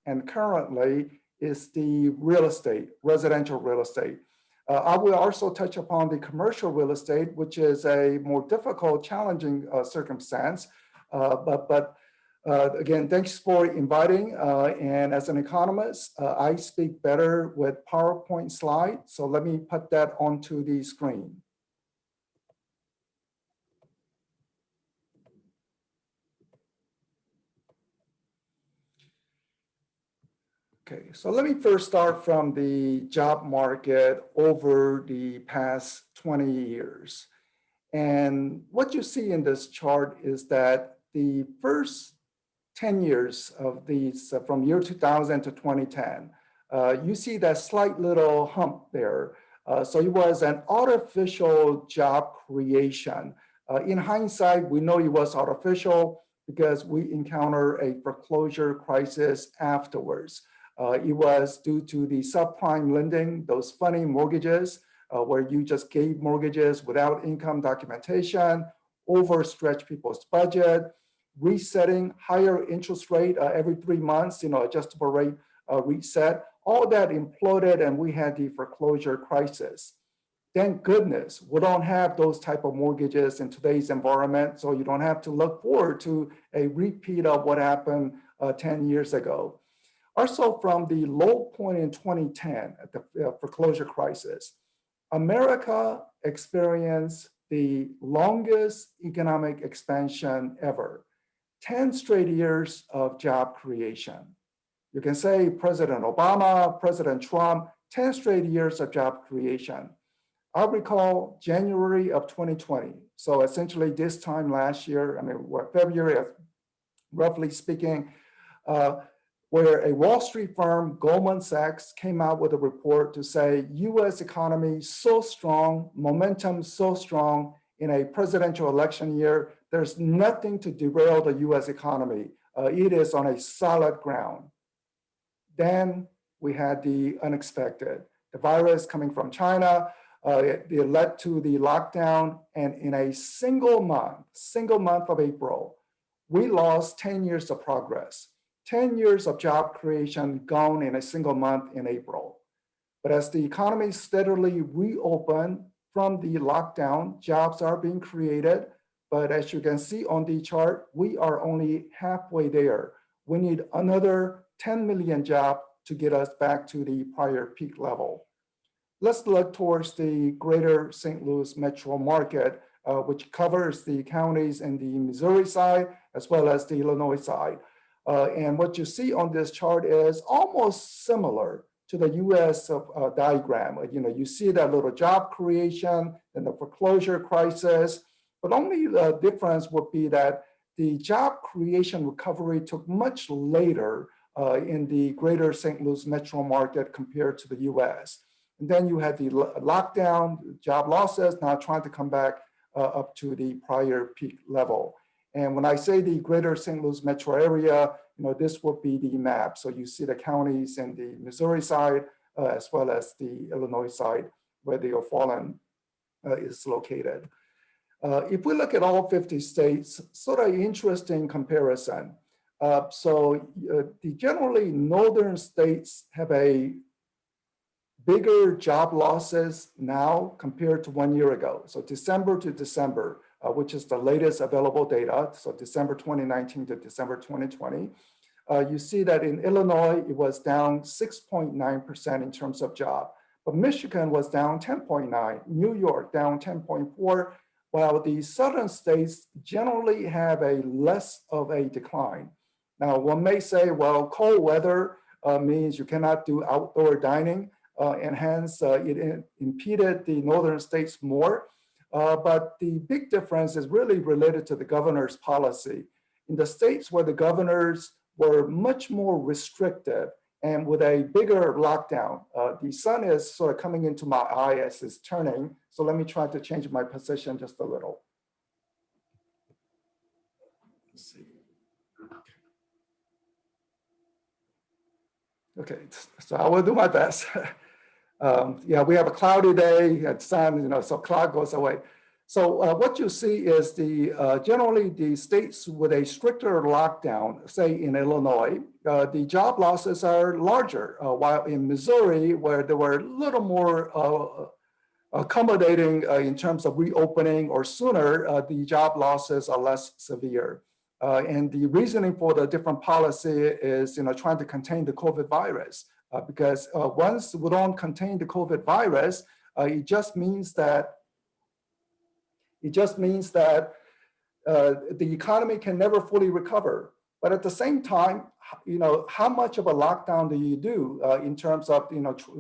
and currently is the real estate, residential real estate. I will also touch upon the commercial real estate, which is a more difficult, challenging circumstance. Again, thanks for inviting. And as an economist, I speak better with PowerPoint slides. So let me put that onto the screen. Okay, so let me first start from the job market over the past 20 years. And what you see in this chart is that the first 10 years of these, from year 2000 to 2010, you see that slight little hump there. So it was an artificial job creation. In hindsight, we know it was artificial because we encounter a foreclosure crisis afterwards. It was due to the subprime lending, those funny mortgages where you just gave mortgages without income documentation, overstretch people's budget, resetting higher interest rate every 3 months, adjustable rate reset. All that imploded and we had the foreclosure crisis. Thank goodness we don't have those type of mortgages in today's environment, so you don't have to look forward to a repeat of what happened 10 years ago. Also, from the low point in 2010 at the foreclosure crisis, America experienced the longest economic expansion ever, 10 straight years of job creation. You can say President Obama, President Trump, 10 straight years of job creation. I recall January of 2020. So essentially this time last year, February, roughly speaking, where a Wall Street firm, Goldman Sachs, came out with a report to say US economy so strong, momentum so strong in a presidential election year, there's nothing to derail the US economy. It is on a solid ground. Then we had the unexpected. The virus coming from China, it led to the lockdown, and in a single month of April, we lost 10 years of progress. 10 years of job creation gone in a single month in April. But as the economy steadily reopened from the lockdown, jobs are being created. But as you can see on the chart, we are only halfway there. We need another 10 million jobs to get us back to the prior peak level. Let's look towards the greater St. Louis metro market, which covers the counties in the Missouri side as well as the Illinois side. And what you see on this chart is almost similar to the US diagram. You see that little job creation and the foreclosure crisis, but only the difference would be that the job creation recovery took much later in the greater St. Louis metro market compared to the US. And then you had the lockdown, job losses, now trying to come back up to the prior peak level. And when I say the greater St. Louis metro area, this would be the map. So you see the counties in the Missouri side, as well as the Illinois side, where the O'Fallon is located. If we look at all 50 states, sort of interesting comparison. The generally northern states have a bigger job losses now compared to 1 year ago. So December to December, which is the latest available data, so December 2019 to December 2020, you see that in Illinois, it was down 6.9% in terms of job, but Michigan was down 10.9, New York down 10.4, while the southern states generally have a less of a decline. Now, one may say, well, cold weather means you cannot do outdoor dining, and hence it impeded the northern states more. But the big difference is really related to the governor's policy. In the states where the governors were much more restrictive and with a bigger lockdown, the sun is sort of coming into my eye as it's turning. So let me try to change my position just a little. Let's see. Okay, so I will do my best. Yeah, we have a cloudy day, it's sun, so cloud goes away. So what you see is generally the states with a stricter lockdown, say in Illinois, the job losses are larger, while in Missouri, where they were a little more accommodating in terms of reopening or sooner, the job losses are less severe. And the reasoning for the different policy is trying to contain the COVID virus, because once we don't contain the COVID virus, it just means that the economy can never fully recover. But at the same time, how much of a lockdown do you do in terms of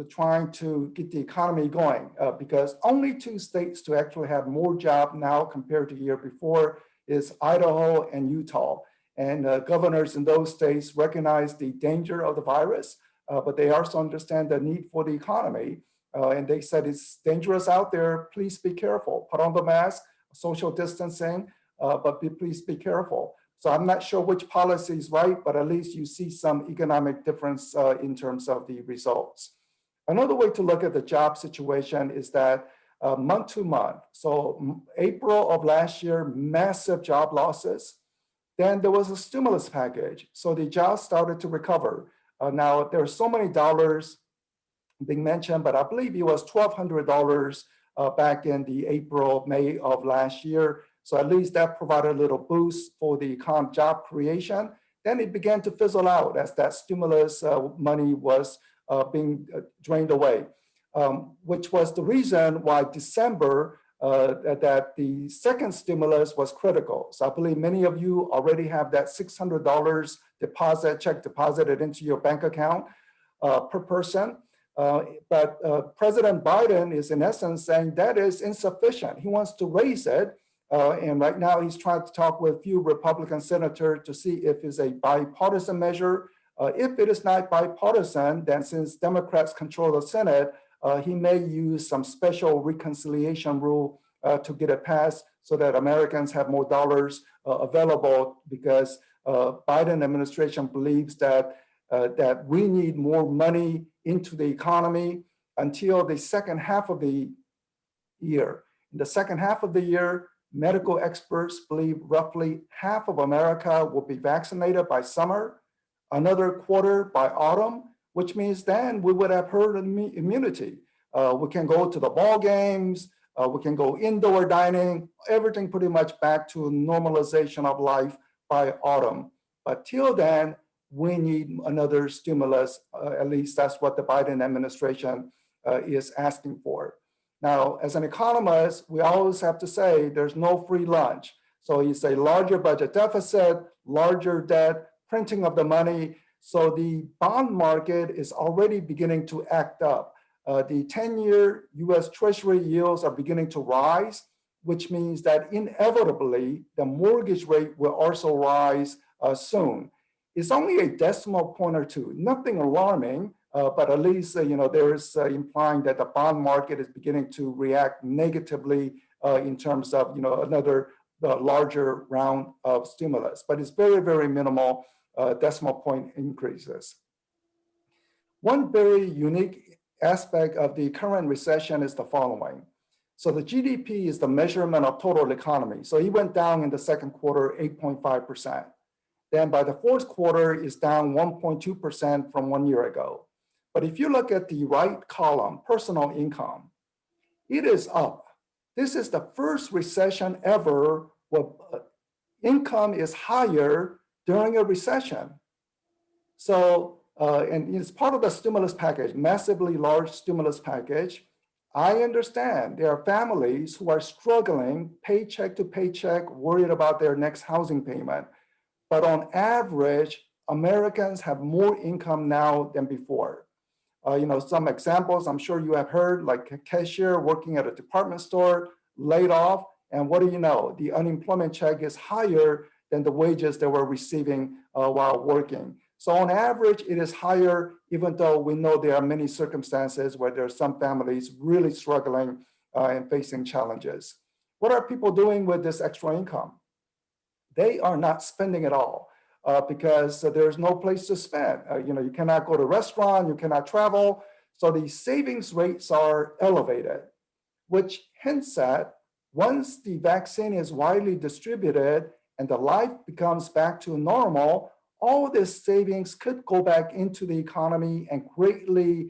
trying to get the economy going? Because only 2 states to actually have more jobs now compared to the year before is Idaho and Utah. And governors in those states recognize the danger of the virus, but they also understand the need for the economy. And they said it's dangerous out there. Please be careful. Put on the mask, social distancing, but please be careful. So I'm not sure which policy is right, but at least you see some economic difference in terms of the results. Another way to look at the job situation is that month to month. So April of last year, massive job losses. Then there was a stimulus package. So the jobs started to recover. Now there are so many dollars being mentioned, but I believe it was $1,200 back in the April, May of last year. So at least that provided a little boost for the job creation. Then it began to fizzle out as that stimulus money was being drained away, which was the reason why December that the second stimulus was critical. So I believe many of you already have that $600 check deposited into your bank account per person. But President Biden is in essence saying that is insufficient. He wants to raise it. And right now he's trying to talk with a few Republican senators to see if it's a bipartisan measure. If it is not bipartisan, then since Democrats control the Senate, he may use some special reconciliation rule to get it passed so that Americans have more dollars available, because Biden administration believes that we need more money into the economy until the second half of the year. In the second half of the year, medical experts believe roughly half of America will be vaccinated by summer, another quarter by autumn, which means then we would have herd immunity. We can go to the ball games, we can go indoor dining, everything pretty much back to normalization of life by autumn. But till then, we need another stimulus. At least that's what the Biden administration is asking for. Now, as an economist, we always have to say there's no free lunch. So you say larger budget deficit, larger debt, printing of the money. So the bond market is already beginning to act up. The 10-year US Treasury yields are beginning to rise, which means that inevitably the mortgage rate will also rise soon. It's only a decimal point or two, nothing alarming, but at least there is implying that the bond market is beginning to react negatively in terms of another larger round of stimulus. But it's very, very minimal decimal point increases. One very unique aspect of the current recession is the following. So the GDP is the measurement of total economy. So it went down in the second quarter 8.5%. Then by the fourth quarter, it's down 1.2% from 1 year ago. But if you look at the right column, personal income, it is up. This is the first recession ever where income is higher during a recession. So, and it's part of the stimulus package, massively large stimulus package. I understand there are families who are struggling paycheck to paycheck, worried about their next housing payment. But on average, Americans have more income now than before. Some examples I'm sure you have heard, like a cashier working at a department store, laid off, and what do you know? The unemployment check is higher than the wages they were receiving while working. So on average, it is higher, even though we know there are many circumstances where there are some families really struggling and facing challenges. What are people doing with this extra income? They are not spending it all because there's no place to spend. You cannot go to a restaurant, you cannot travel. So the savings rates are elevated, which hints at Once the vaccine is widely distributed and the life becomes back to normal, all this savings could go back into the economy and greatly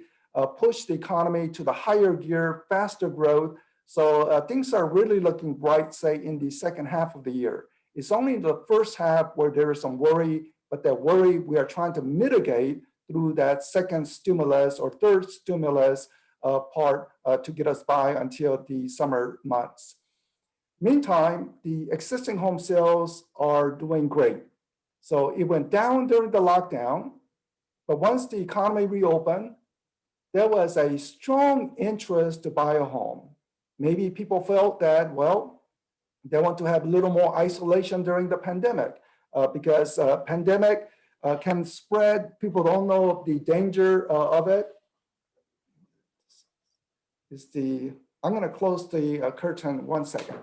push the economy to the higher gear, faster growth. So things are really looking bright, say, in the second half of the year. It's only in the first half where there is some worry, but that worry we are trying to mitigate through that second stimulus or third stimulus part to get us by until the summer months. Meantime, the existing home sales are doing great. So it went down during the lockdown, but once the economy reopened, there was a strong interest to buy a home. Maybe people felt that, well, they want to have a little more isolation during the pandemic because pandemic can spread. People don't know the danger of it. I'm going to close the curtain 1 second.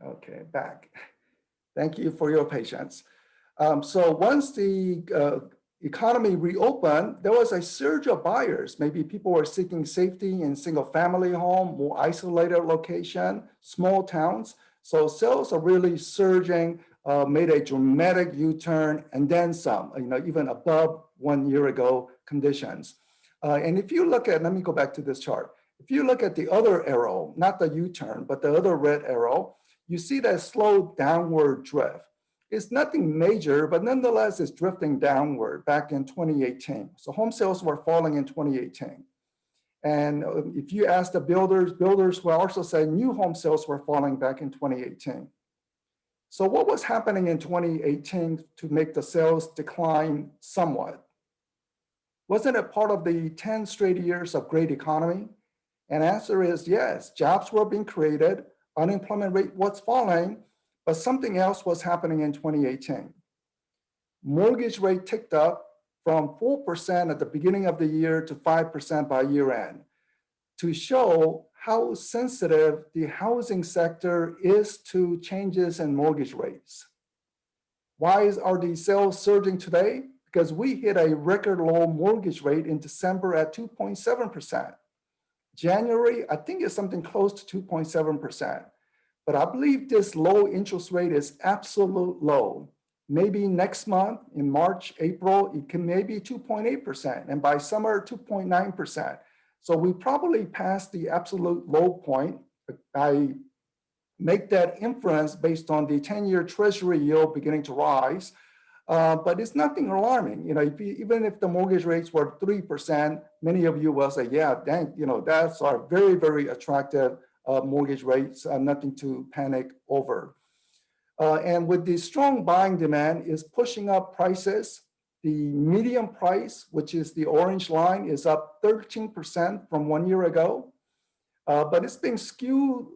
Okay, back. Thank you for your patience. So once the economy reopened, there was a surge of buyers. Maybe people were seeking safety in single family home, more isolated location, small towns. So sales are really surging, made a dramatic U-turn and then some, even above 1 year ago conditions. And if you look at, let me go back to this chart. If you look at the other arrow, not the U-turn, but the other red arrow, you see that slow downward drift. It's nothing major, but nonetheless, it's drifting downward back in 2018. So home sales were falling in 2018. And if you ask the builders will also say new home sales were falling back in 2018. So what was happening in 2018 to make the sales decline somewhat? Wasn't it part of the 10 straight years of great economy? And answer is yes, jobs were being created, unemployment rate was falling, but something else was happening in 2018. Mortgage rate ticked up from 4% at the beginning of the year to 5% by year end to show how sensitive the housing sector is to changes in mortgage rates. Why are the sales surging today? Because we hit a record low mortgage rate in December at 2.7%. January, I think it's something close to 2.7%. But I believe this low interest rate is absolute low. Maybe next month, in March, April, it can maybe 2.8%, and by summer, 2.9%. So we probably passed the absolute low point. I make that inference based on the 10-year Treasury yield beginning to rise. But it's nothing alarming. Even if the mortgage rates were 3%, many of you will say, yeah, that's our very, very attractive mortgage rates, nothing to panic over. And with the strong buying demand is pushing up prices. The median price, which is the orange line, is up 13% from 1 year ago. But it's being skewed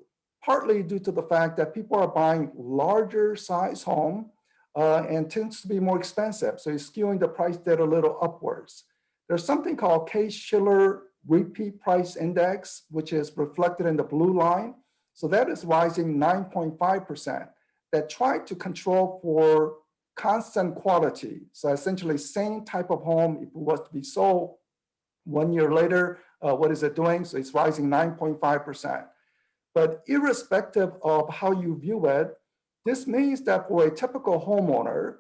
partly due to the fact that people are buying larger size home and tends to be more expensive. So it's skewing the price data a little upwards. There's something called Case-Shiller Repeat Price Index, which is reflected in the blue line. So that is rising 9.5%. That tried to control for constant quality. So essentially same type of home, if it was to be sold 1 year later, what is it doing? So it's rising 9.5%. But irrespective of how you view it, this means that for a typical homeowner,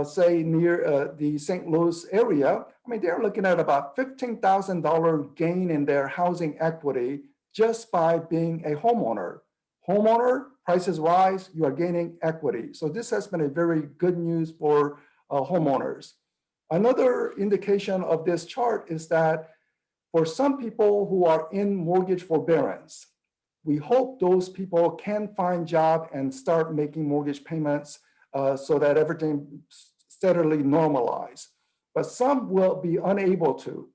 say near the St. Louis area, they're looking at about $15,000 gain in their housing equity just by being a homeowner. Homeowner, prices rise, you are gaining equity. So this has been a very good news for homeowners. Another indication of this chart is that for some people who are in mortgage forbearance, we hope those people can find job and start making mortgage payments so that everything steadily normalize. But some will be unable to.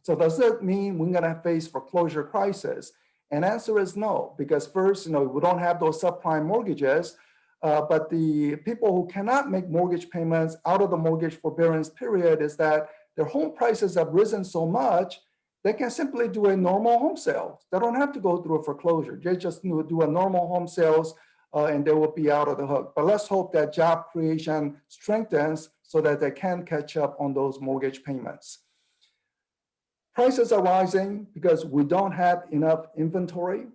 So does that mean we're gonna face foreclosure crisis? And answer is no, because first, we don't have those subprime mortgages, but the people who cannot make mortgage payments out of the mortgage forbearance period is that their home prices have risen so much, they can simply do a normal home sale. They don't have to go through a foreclosure. They just do a normal home sales and they will be out of the hook. But let's hope that job creation strengthens so that they can catch up on those mortgage payments. Prices are rising because we don't have enough inventory.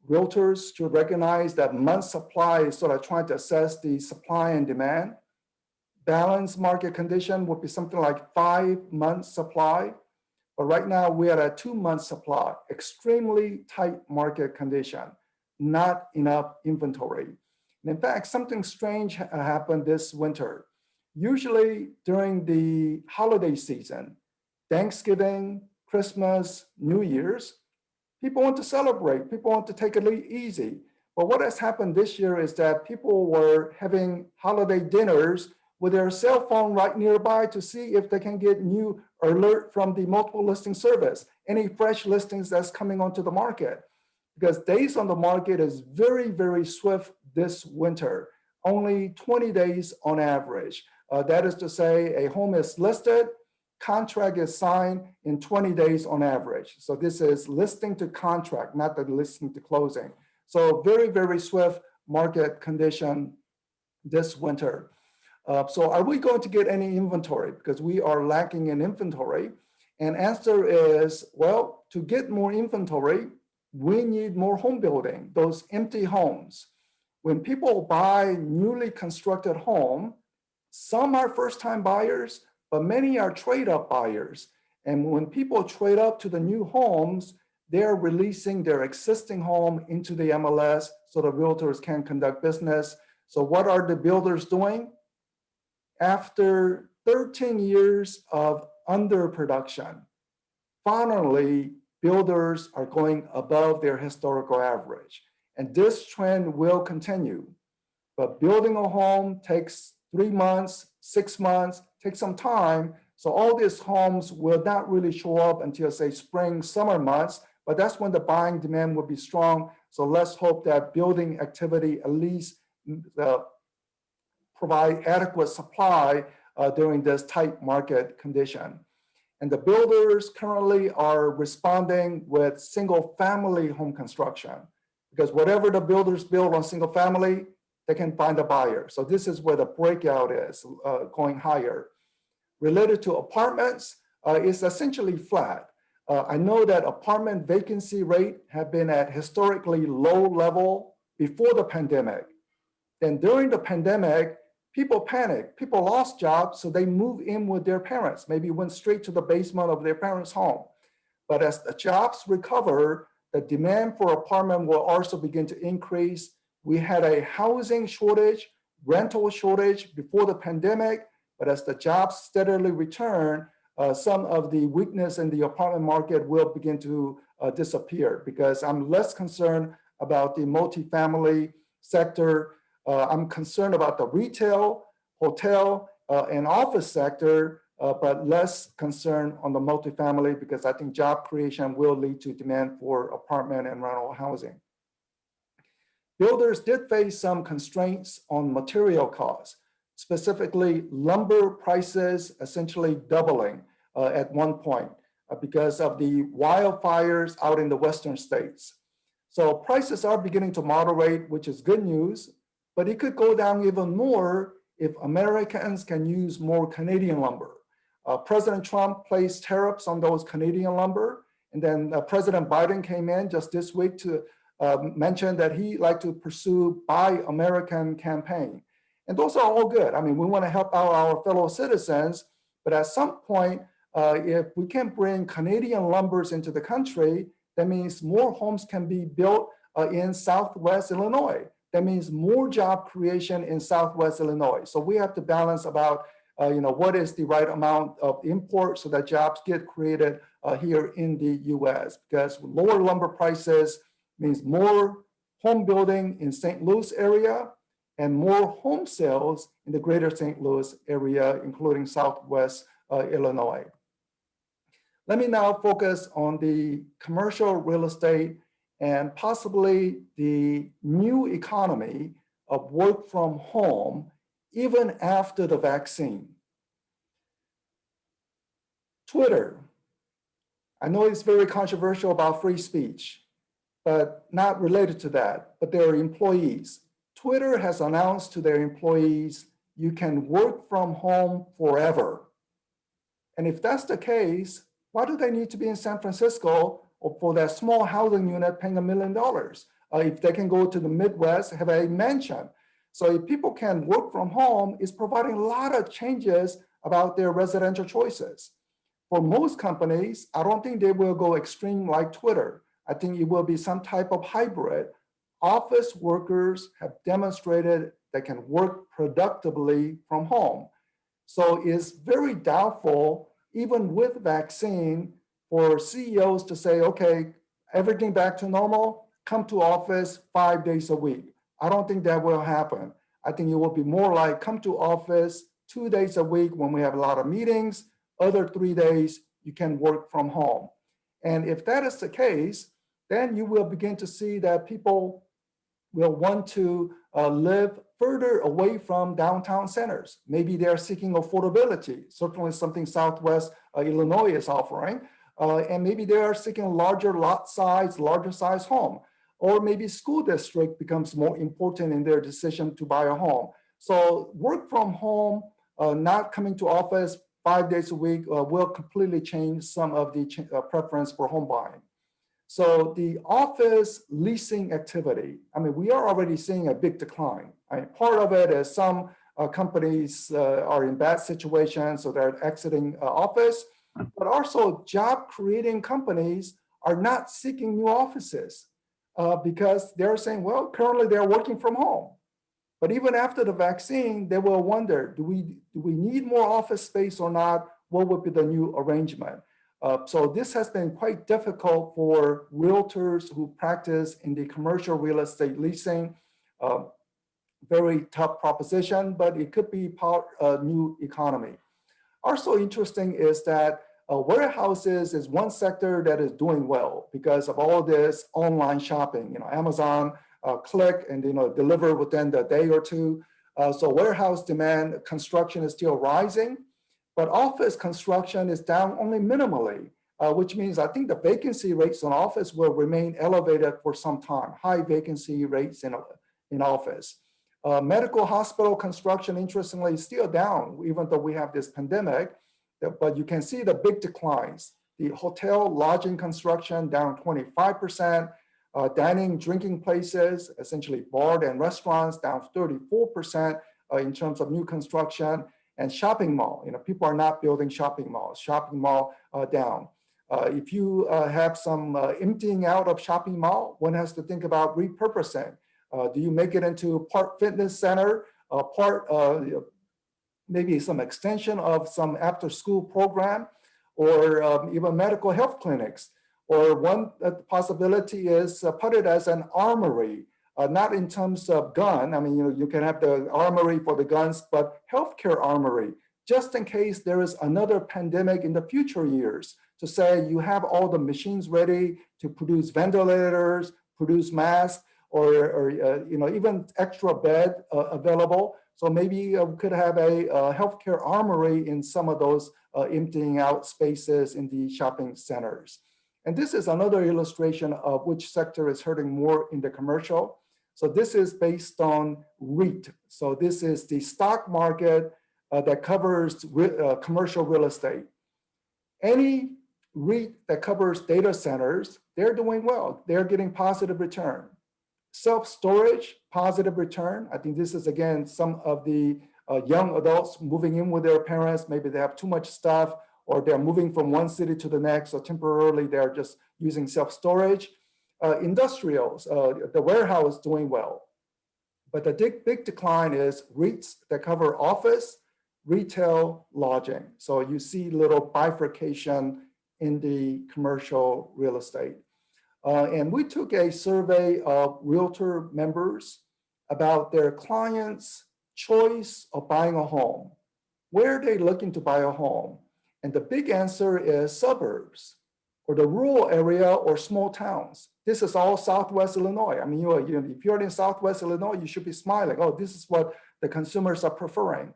Realtors should recognize that month supply is sort of trying to assess the supply and demand. Balanced market condition would be something like 5 months supply. But right now we're at a 2-month supply, extremely tight market condition, not enough inventory. And in fact, something strange happened this winter. Usually during the holiday season, Thanksgiving, Christmas, New Year's, people want to celebrate, people want to take it easy. But what has happened this year is that people were having holiday dinners with their cell phone right nearby to see if they can get new alert from the multiple listing service, any fresh listings that's coming onto the market. Because days on the market is very, very swift this winter, only 20 days on average. That is to say a home is listed, contract is signed in 20 days on average. So this is listing to contract, not the listing to closing. So very, very swift market condition this winter. So are we going to get any inventory? Because we are lacking in inventory. And answer is, well, to get more inventory, we need more home building, those empty homes. When people buy newly constructed home, some are first-time buyers, but many are trade-up buyers. And when people trade up to the new homes, they're releasing their existing home into the MLS so the realtors can conduct business. So what are the builders doing? After 13 years of underproduction, finally, builders are going above their historical average. And this trend will continue. But building a home takes 3 months, 6 months, takes some time. So all these homes will not really show up until, say, spring, summer months, but that's when the buying demand will be strong. So let's hope that building activity at least provide adequate supply during this tight market condition. And the builders currently are responding with single family home construction, because whatever the builders build on single family, they can find a buyer. So this is where the breakout is going higher. Related to apartments, it's essentially flat. I know that apartment vacancy rate have been at historically low level before the pandemic. Then during the pandemic, people panicked, people lost jobs, so they moved in with their parents, maybe went straight to the basement of their parents' home. But as the jobs recover, the demand for apartment will also begin to increase. We had a housing shortage, rental shortage before the pandemic, but as the jobs steadily return, some of the weakness in the apartment market will begin to disappear, because I'm less concerned about the multifamily sector. I'm concerned about the retail, hotel, and office sector, but less concerned on the multifamily, because I think job creation will lead to demand for apartment and rental housing. Builders did face some constraints on material costs, specifically lumber prices essentially doubling at one point because of the wildfires out in the western states. So prices are beginning to moderate, which is good news, but it could go down even more if Americans can use more Canadian lumber. President Trump placed tariffs on those Canadian lumber, and then President Biden came in just this week to mention that he'd like to pursue Buy American campaign. And those are all good. I mean, we want to help out our fellow citizens, but at some point, if we can bring Canadian lumbers into the country, that means more homes can be built in Southwest Illinois. That means more job creation in Southwest Illinois. So we have to balance about, what is the right amount of import so that jobs get created here in the US, because lower lumber prices means more home building in St. Louis area and more home sales in the greater St. Louis area, including Southwest Illinois. Let me now focus on the commercial real estate and possibly the new economy of work from home, even after the vaccine. Twitter. I know it's very controversial about free speech, but not related to that, but their employees. Twitter has announced to their employees, you can work from home forever. And if that's the case, why do they need to be in San Francisco or for that small housing unit paying $1 million? If they can go to the Midwest, have a mansion. So if people can work from home, it's providing a lot of changes about their residential choices. For most companies, I don't think they will go extreme like Twitter. I think it will be some type of hybrid. Office workers have demonstrated they can work productively from home. So it's very doubtful, even with vaccine, for CEOs to say, okay, everything back to normal, come to office 5 days a week. I don't think that will happen. I think it will be more like come to office 2 days a week when we have a lot of meetings, other 3 days you can work from home. And if that is the case, then you will begin to see that people will want to live further away from downtown centers. Maybe they're seeking affordability, certainly something Southwest Illinois is offering. And maybe they are seeking larger lot size, larger size home. Or maybe school district becomes more important in their decision to buy a home. So work from home, not coming to office 5 days a week will completely change some of the preference for home buying. So the office leasing activity, I mean, we are already seeing a big decline. I mean, part of it is some companies are in bad situations, so they're exiting office, but also job creating companies are not seeking new offices because they're saying, well, currently they're working from home. But even after the vaccine, they will wonder, do we need more office space or not? What would be the new arrangement? So this has been quite difficult for realtors who practice in the commercial real estate leasing. Very tough proposition, but it could be part of a new economy. Also interesting is that warehouses is one sector that is doing well because of all this online shopping. You know, Amazon click and deliver within the day or two. So warehouse demand construction is still rising. But office construction is down only minimally, which means I think the vacancy rates on office will remain elevated for some time, high vacancy rates in office. Medical hospital construction, interestingly, is still down, even though we have this pandemic, but you can see the big declines. The hotel lodging construction down 25%, dining, drinking places, essentially bar and restaurants down 34% in terms of new construction. And shopping mall, people are not building shopping malls. Shopping mall down. If you have some emptying out of shopping mall, one has to think about repurposing. Do you make it into part fitness center, part maybe some extension of some after school program, or even medical health clinics? Or one possibility is put it as an armory. Not in terms of gun. I mean, you can have the armory for the guns, but healthcare armory, just in case there is another pandemic in the future years, to say you have all the machines ready to produce ventilators, produce masks, or even extra bed available. So maybe we could have a healthcare armory in some of those emptying out spaces in the shopping centers. And this is another illustration of which sector is hurting more in the commercial. So this is based on REIT. So this is the stock market that covers commercial real estate. Any REIT that covers data centers, they're doing well. They're getting positive return. Self-storage, positive return. I think this is, again, some of the young adults moving in with their parents. Maybe they have too much stuff, or they're moving from one city to the next, so temporarily they're just using self-storage. Industrials, the warehouse doing well. But the big decline is REITs that cover office, retail, lodging. So you see little bifurcation in the commercial real estate. And we took a survey of realtor members about their clients' choice of buying a home. Where are they looking to buy a home? And the big answer is suburbs, or the rural area, or small towns. This is all Southwest Illinois. I mean, if you're in Southwest Illinois, you should be smiling. Oh, this is what the consumers are preferring.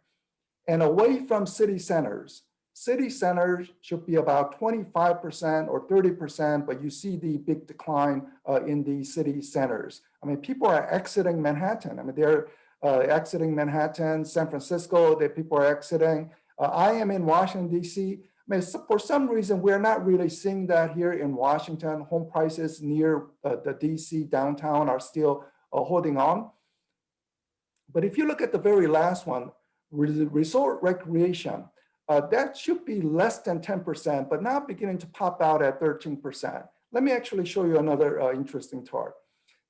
And away from city centers. City centers should be about 25% or 30%, but you see the big decline in the city centers. I mean, people are exiting Manhattan. I mean, they're exiting Manhattan, San Francisco, people are exiting. I am in Washington, D.C. I mean, for some reason, we're not really seeing that here in Washington. Home prices near the D.C. downtown are still holding on. But if you look at the very last one, resort recreation, that should be less than 10%, but now beginning to pop out at 13%. Let me actually show you another interesting chart.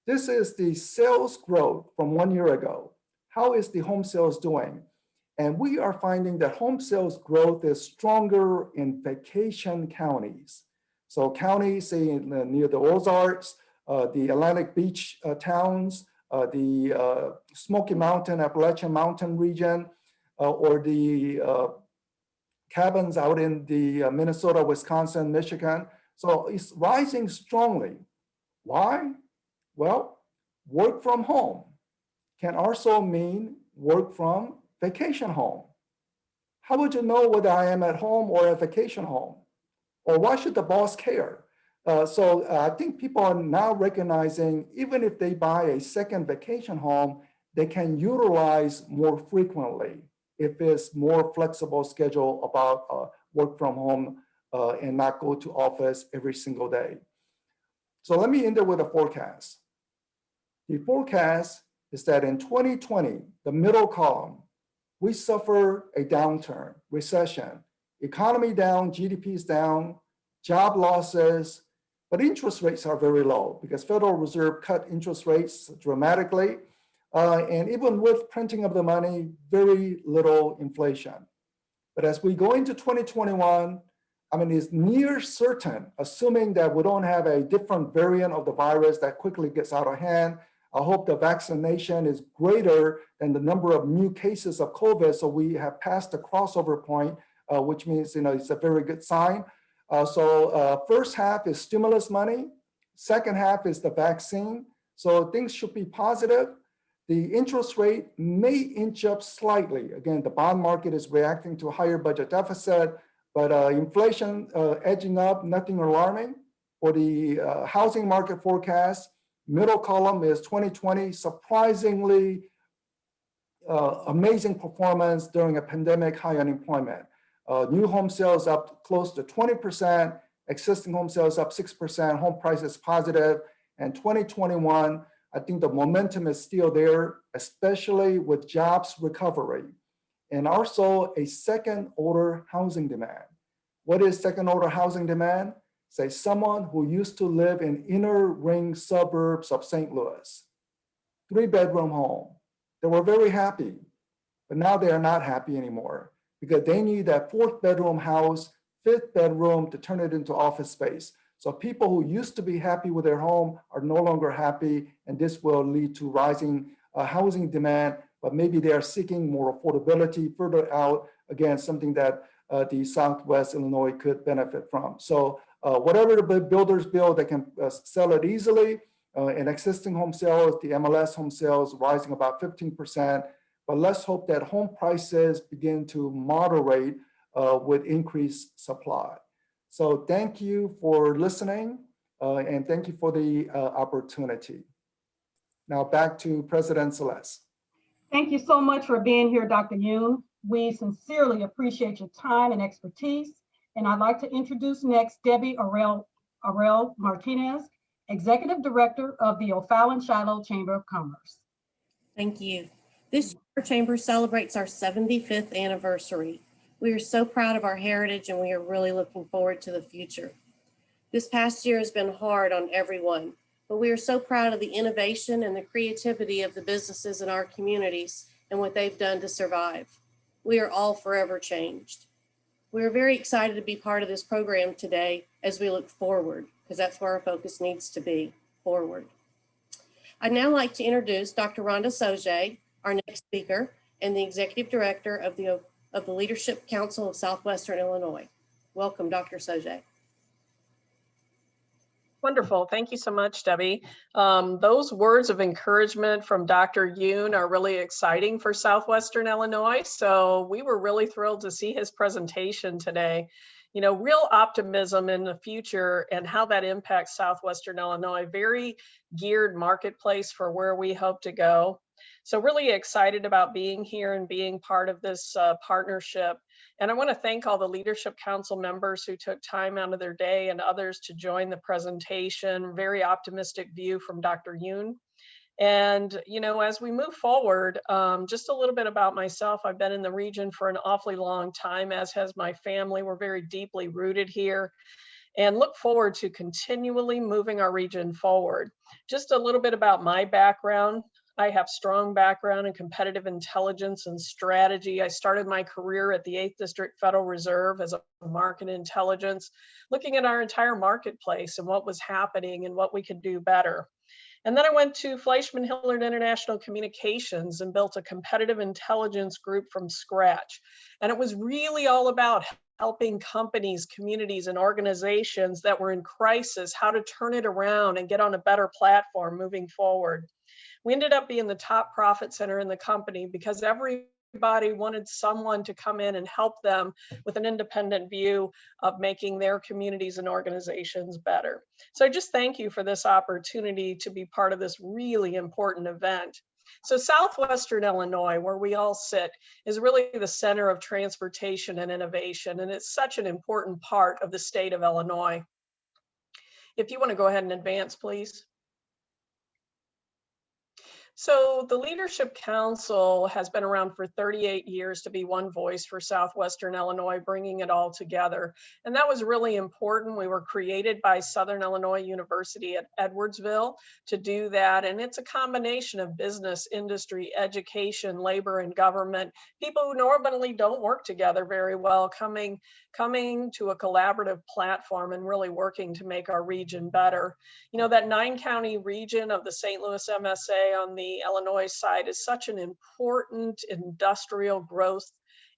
This is the sales growth from 1 year ago. How is the home sales doing? And we are finding that home sales growth is stronger in vacation counties. So counties, say near the Ozarks, the Atlantic Beach towns, the Smoky Mountain, Appalachian Mountain region, or the cabins out in the Minnesota, Wisconsin, Michigan. So it's rising strongly. Why? Well, work from home can also mean work from vacation home. How would you know whether I am at home or at vacation home? Or why should the boss care? So I think people are now recognizing, even if they buy a second vacation home, they can utilize more frequently if it's more flexible schedule about work from home and not go to office every single day. So let me end there with a forecast. The forecast is that in 2020, the middle column, we suffer a downturn, recession, economy down, GDP is down, job losses, but interest rates are very low because Federal Reserve cut interest rates dramatically. And even with printing of the money, very little inflation. But as we go into 2021, I mean, it's near certain, assuming that we don't have a different variant of the virus that quickly gets out of hand. I hope the vaccination is greater than the number of new cases of COVID. So we have passed the crossover point, which means, it's a very good sign. So first half is stimulus money. Second half is the vaccine. So things should be positive. The interest rate may inch up slightly. Again, the bond market is reacting to a higher budget deficit, but inflation edging up, nothing alarming. For the housing market forecast, middle column is 2020, surprisingly amazing performance during a pandemic, high unemployment. New home sales up close to 20%, existing home sales up 6%, home prices positive, and 2021, I think the momentum is still there, especially with jobs recovery, and also a second order housing demand. What is second order housing demand? Say someone who used to live in inner ring suburbs of St. Louis, 3-bedroom home. They were very happy, but now they are not happy anymore because they need that 4th bedroom house, 5th bedroom to turn it into office space. So people who used to be happy with their home are no longer happy, and this will lead to rising housing demand, but maybe they are seeking more affordability further out, again, something that the Southwest Illinois could benefit from. So whatever the builders build, they can sell it easily. In existing home sales, the MLS home sales rising about 15%, but let's hope that home prices begin to moderate with increased supply. So thank you for listening and thank you for the opportunity. Now back to President Celeste. Thank you so much for being here, Dr. Yoon. We sincerely appreciate your time and expertise. And I'd like to introduce next Debbie Arel Martinez, Executive Director of the O'Fallon-Shiloh Chamber of Commerce. Thank you. This year, our chamber celebrates our 75th anniversary. We are so proud of our heritage and we are really looking forward to the future. This past year has been hard on everyone, but we are so proud of the innovation and the creativity of the businesses in our communities and what they've done to survive. We are all forever changed. We are very excited to be part of this program today as we look forward, because that's where our focus needs to be, forward. I'd now like to introduce Dr. Rhonda Soje, our next speaker, and the Executive Director of the Leadership Council of Southwestern Illinois. Welcome, Dr. Soje. Wonderful. Thank you so much, Debbie. Those words of encouragement from Dr. Yoon are really exciting for Southwestern Illinois. So we were really thrilled to see his presentation today. You know, real optimism in the future and how that impacts Southwestern Illinois, very geared marketplace for where we hope to go. So really excited about being here and being part of this partnership. And I want to thank all the Leadership Council members who took time out of their day and others to join the presentation. Very optimistic view from Dr. Yoon. And, you know, as we move forward, just a little bit about myself. I've been in the region for an awfully long time, as has my family. We're very deeply rooted here and look forward to continually moving our region forward. Just a little bit about my background. I have strong background in competitive intelligence and strategy. I started my career at the 8th District Federal Reserve as a market intelligence, looking at our entire marketplace and what was happening and what we could do better. And then I went to Fleischman Hillard International Communications and built a competitive intelligence group from scratch. And it was really all about helping companies, communities, and organizations that were in crisis, how to turn it around and get on a better platform moving forward. We ended up being the top profit center in the company because everybody wanted someone to come in and help them with an independent view of making their communities and organizations better. So I just thank you for this opportunity to be part of this really important event. So Southwestern Illinois, where we all sit, is really the center of transportation and innovation, and it's such an important part of the state of Illinois. If you want to go ahead and advance, please. So the Leadership Council has been around for 38 years to be one voice for Southwestern Illinois, bringing it all together. And that was really important. We were created by Southern Illinois University at Edwardsville to do that. And it's a combination of business, industry, education, labor, and government, people who normally don't work together very well, coming to a collaborative platform and really working to make our region better. You know, that 9-county region of the St. Louis MSA on the Illinois side is such an important industrial growth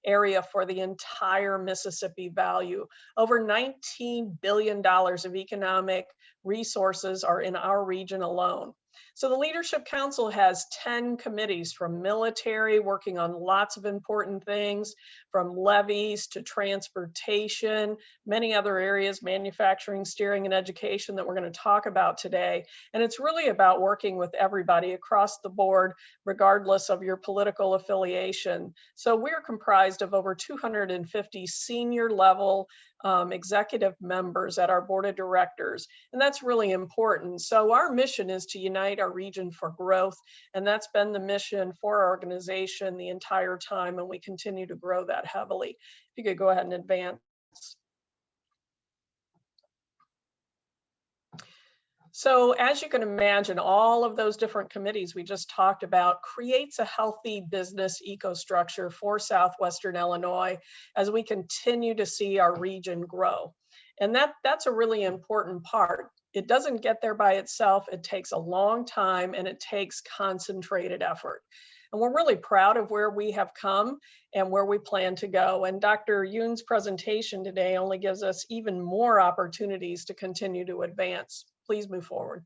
area for the entire Mississippi Valley. Over $19 billion of economic resources are in our region alone. So the Leadership Council has 10 committees, from military, working on lots of important things, from levies to transportation, many other areas, manufacturing, steering, and education that we're going to talk about today. And it's really about working with everybody across the board, regardless of your political affiliation. So we're comprised of over 250 senior level executive members at our board of directors, and that's really important. So our mission is to unite our region for growth, and that's been the mission for our organization the entire time, and we continue to grow that heavily. If you could go ahead and advance. So as you can imagine, all of those different committees we just talked about creates a healthy business ecostructure for Southwestern Illinois as we continue to see our region grow. And that's a really important part. It doesn't get there by itself. It takes a long time and it takes concentrated effort. And we're really proud of where we have come and where we plan to go. And Dr. Yoon's presentation today only gives us even more opportunities to continue to advance. Please move forward.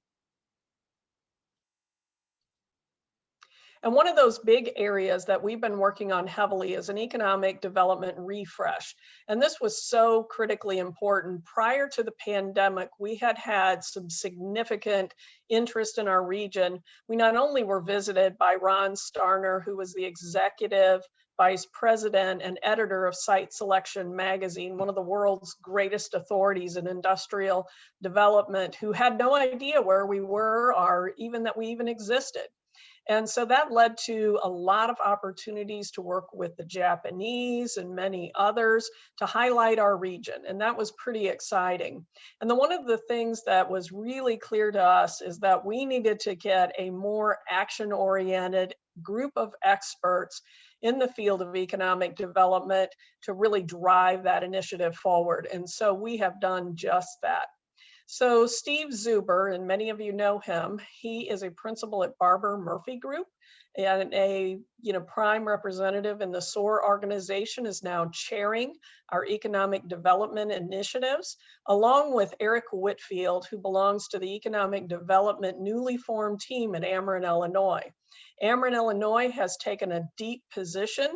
And one of those big areas that we've been working on heavily is an economic development refresh. And this was so critically important. Prior to the pandemic, we had some significant interest in our region. We not only were visited by Ron Starner, who was the executive vice president and editor of Site Selection magazine, one of the world's greatest authorities in industrial development, who had no idea where we were or even that we even existed. And so that led to a lot of opportunities to work with the Japanese and many others to highlight our region. And that was pretty exciting. And one of the things that was really clear to us is that we needed to get a more action-oriented group of experts in the field of economic development to really drive that initiative forward. And so we have done just that. So Steve Zuber, and many of you know him, he is a principal at Barber Murphy Group and a prime representative in the SOAR organization, is now chairing our economic development initiatives, along with Eric Whitfield, who belongs to the economic development newly formed team at Ameren, Illinois. Ameren, Illinois has taken a deep position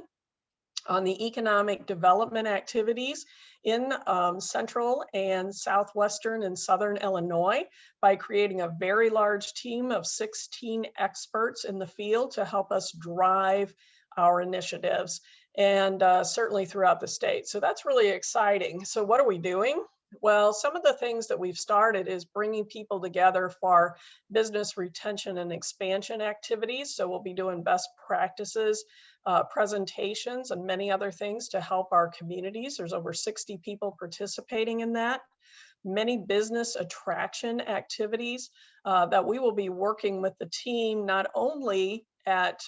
on the economic development activities in central and southwestern and southern Illinois by creating a very large team of 16 experts in the field to help us drive our initiatives, and certainly throughout the state. So that's really exciting. So what are we doing? Well, some of the things that we've started is bringing people together for business retention and expansion activities. So we'll be doing best practices, presentations, and many other things to help our communities. There's over 60 people participating in that. Many business attraction activities that we will be working with the team, not only at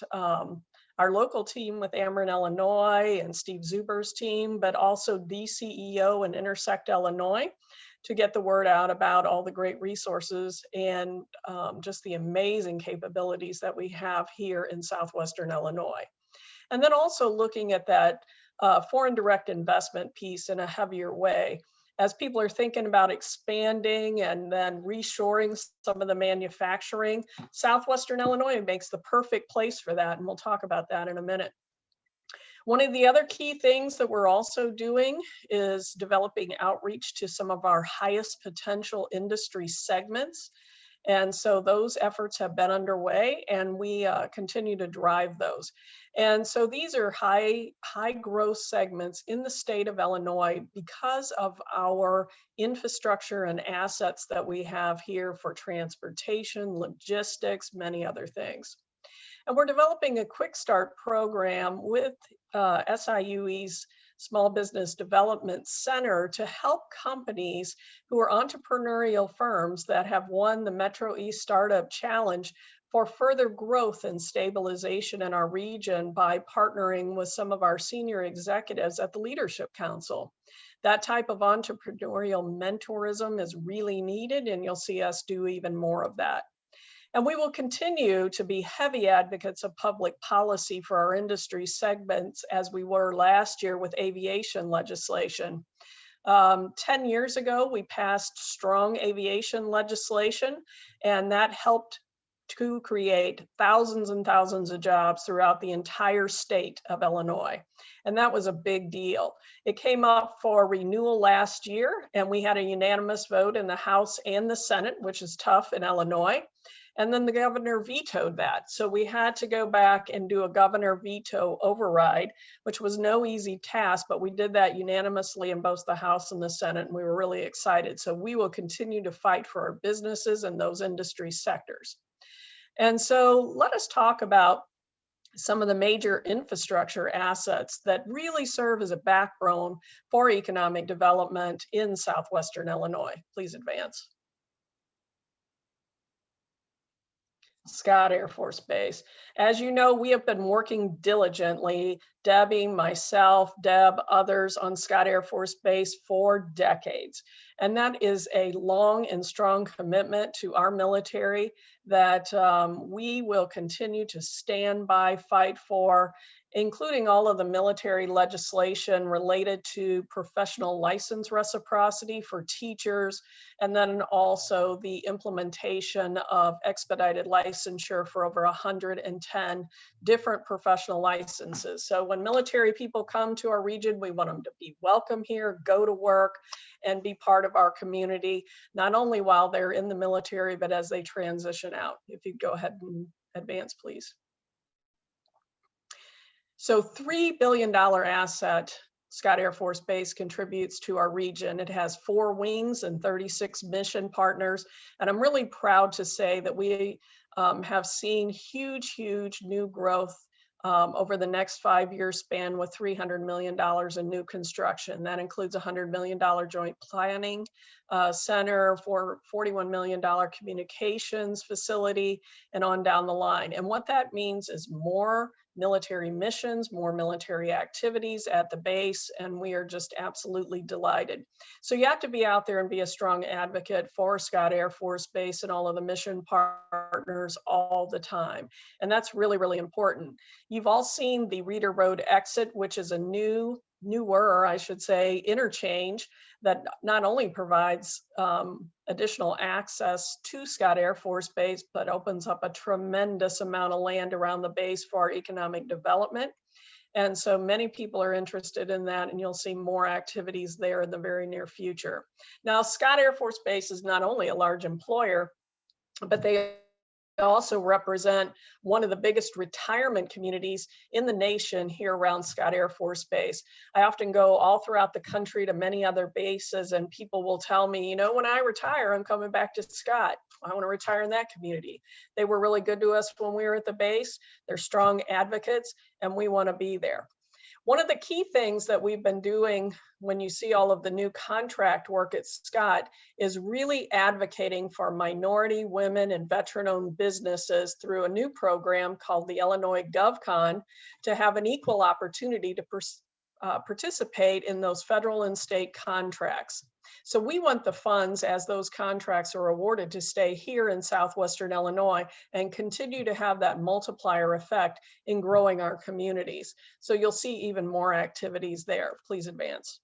our local team with Ameren, Illinois, and Steve Zuber's team, but also DCEO and Intersect Illinois, to get the word out about all the great resources and just the amazing capabilities that we have here in Southwestern Illinois. And then also looking at that foreign direct investment piece in a heavier way. As people are thinking about expanding and then reshoring some of the manufacturing, Southwestern Illinois makes the perfect place for that, and we'll talk about that in a minute. One of the other key things that we're also doing is developing outreach to some of our highest potential industry segments. And so those efforts have been underway, and we continue to drive those. And so these are high growth segments in the state of Illinois because of our infrastructure and assets that we have here for transportation, logistics, many other things. And we're developing a quick start program with SIUE's Small Business Development Center to help companies who are entrepreneurial firms that have won the Metro East Startup Challenge for further growth and stabilization in our region by partnering with some of our senior executives at the Leadership Council. That type of entrepreneurial mentorism is really needed, and you'll see us do even more of that. And we will continue to be heavy advocates of public policy for our industry segments, as we were last year with aviation legislation. 10 years ago, we passed strong aviation legislation, and that helped to create thousands and thousands of jobs throughout the entire state of Illinois. And that was a big deal. It came up for renewal last year, and we had a unanimous vote in the House and the Senate, which is tough in Illinois. And then the governor vetoed that. So we had to go back and do a governor veto override, which was no easy task, but we did that unanimously in both the House and the Senate, and we were really excited. So we will continue to fight for our businesses and those industry sectors. And so let us talk about some of the major infrastructure assets that really serve as a backbone for economic development in Southwestern Illinois. Please advance. Scott Air Force Base. As you know, we have been working diligently, Debbie, myself, Deb, others, on Scott Air Force Base for decades. And that is a long and strong commitment to our military that we will continue to stand by, fight for, including all of the military legislation related to professional license reciprocity for teachers, and then also the implementation of expedited licensure for over 110 different professional licenses. So when military people come to our region, we want them to be welcome here, go to work, and be part of our community, not only while they're in the military, but as they transition out. If you go ahead and advance, please. So $3 billion asset Scott Air Force Base contributes to our region. It has 4 wings and 36 mission partners. And I'm really proud to say that we have seen huge new growth over the next 5-year span with $300 million in new construction. That includes a $100 million joint planning center, for $41 million communications facility, and on down the line. And what that means is more military missions, more military activities at the base, and we are just absolutely delighted. So you have to be out there and be a strong advocate for Scott Air Force Base and all of the mission partners all the time. And that's really, really important. You've all seen the Reeder Road exit, which is a newer, I should say, interchange that not only provides additional access to Scott Air Force Base, but opens up a tremendous amount of land around the base for our economic development. And so many people are interested in that, and you'll see more activities there in the very near future. Now, Scott Air Force Base is not only a large employer, but they also represent one of the biggest retirement communities in the nation here around Scott Air Force Base. I often go all throughout the country to many other bases, and people will tell me, you know, when I retire, I'm coming back to Scott. I want to retire in that community. They were really good to us when we were at the base. They're strong advocates, and we want to be there. One of the key things that we've been doing when you see all of the new contract work at Scott is really advocating for minority, women, and veteran-owned businesses through a new program called the Illinois GovCon to have an equal opportunity to participate in those federal and state contracts. So we want the funds as those contracts are awarded to stay here in Southwestern Illinois and continue to have that multiplier effect in growing our communities. So you'll see even more activities there. Please advance.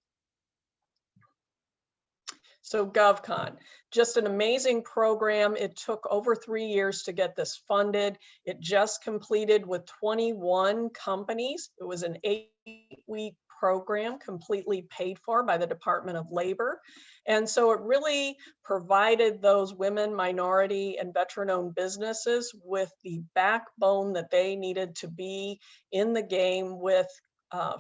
So GovCon, just an amazing program. It took over 3 years to get this funded. It just completed with 21 companies. It was an 8-week program completely paid for by the Department of Labor. And so it really provided those women, minority, and veteran-owned businesses with the backbone that they needed to be in the game with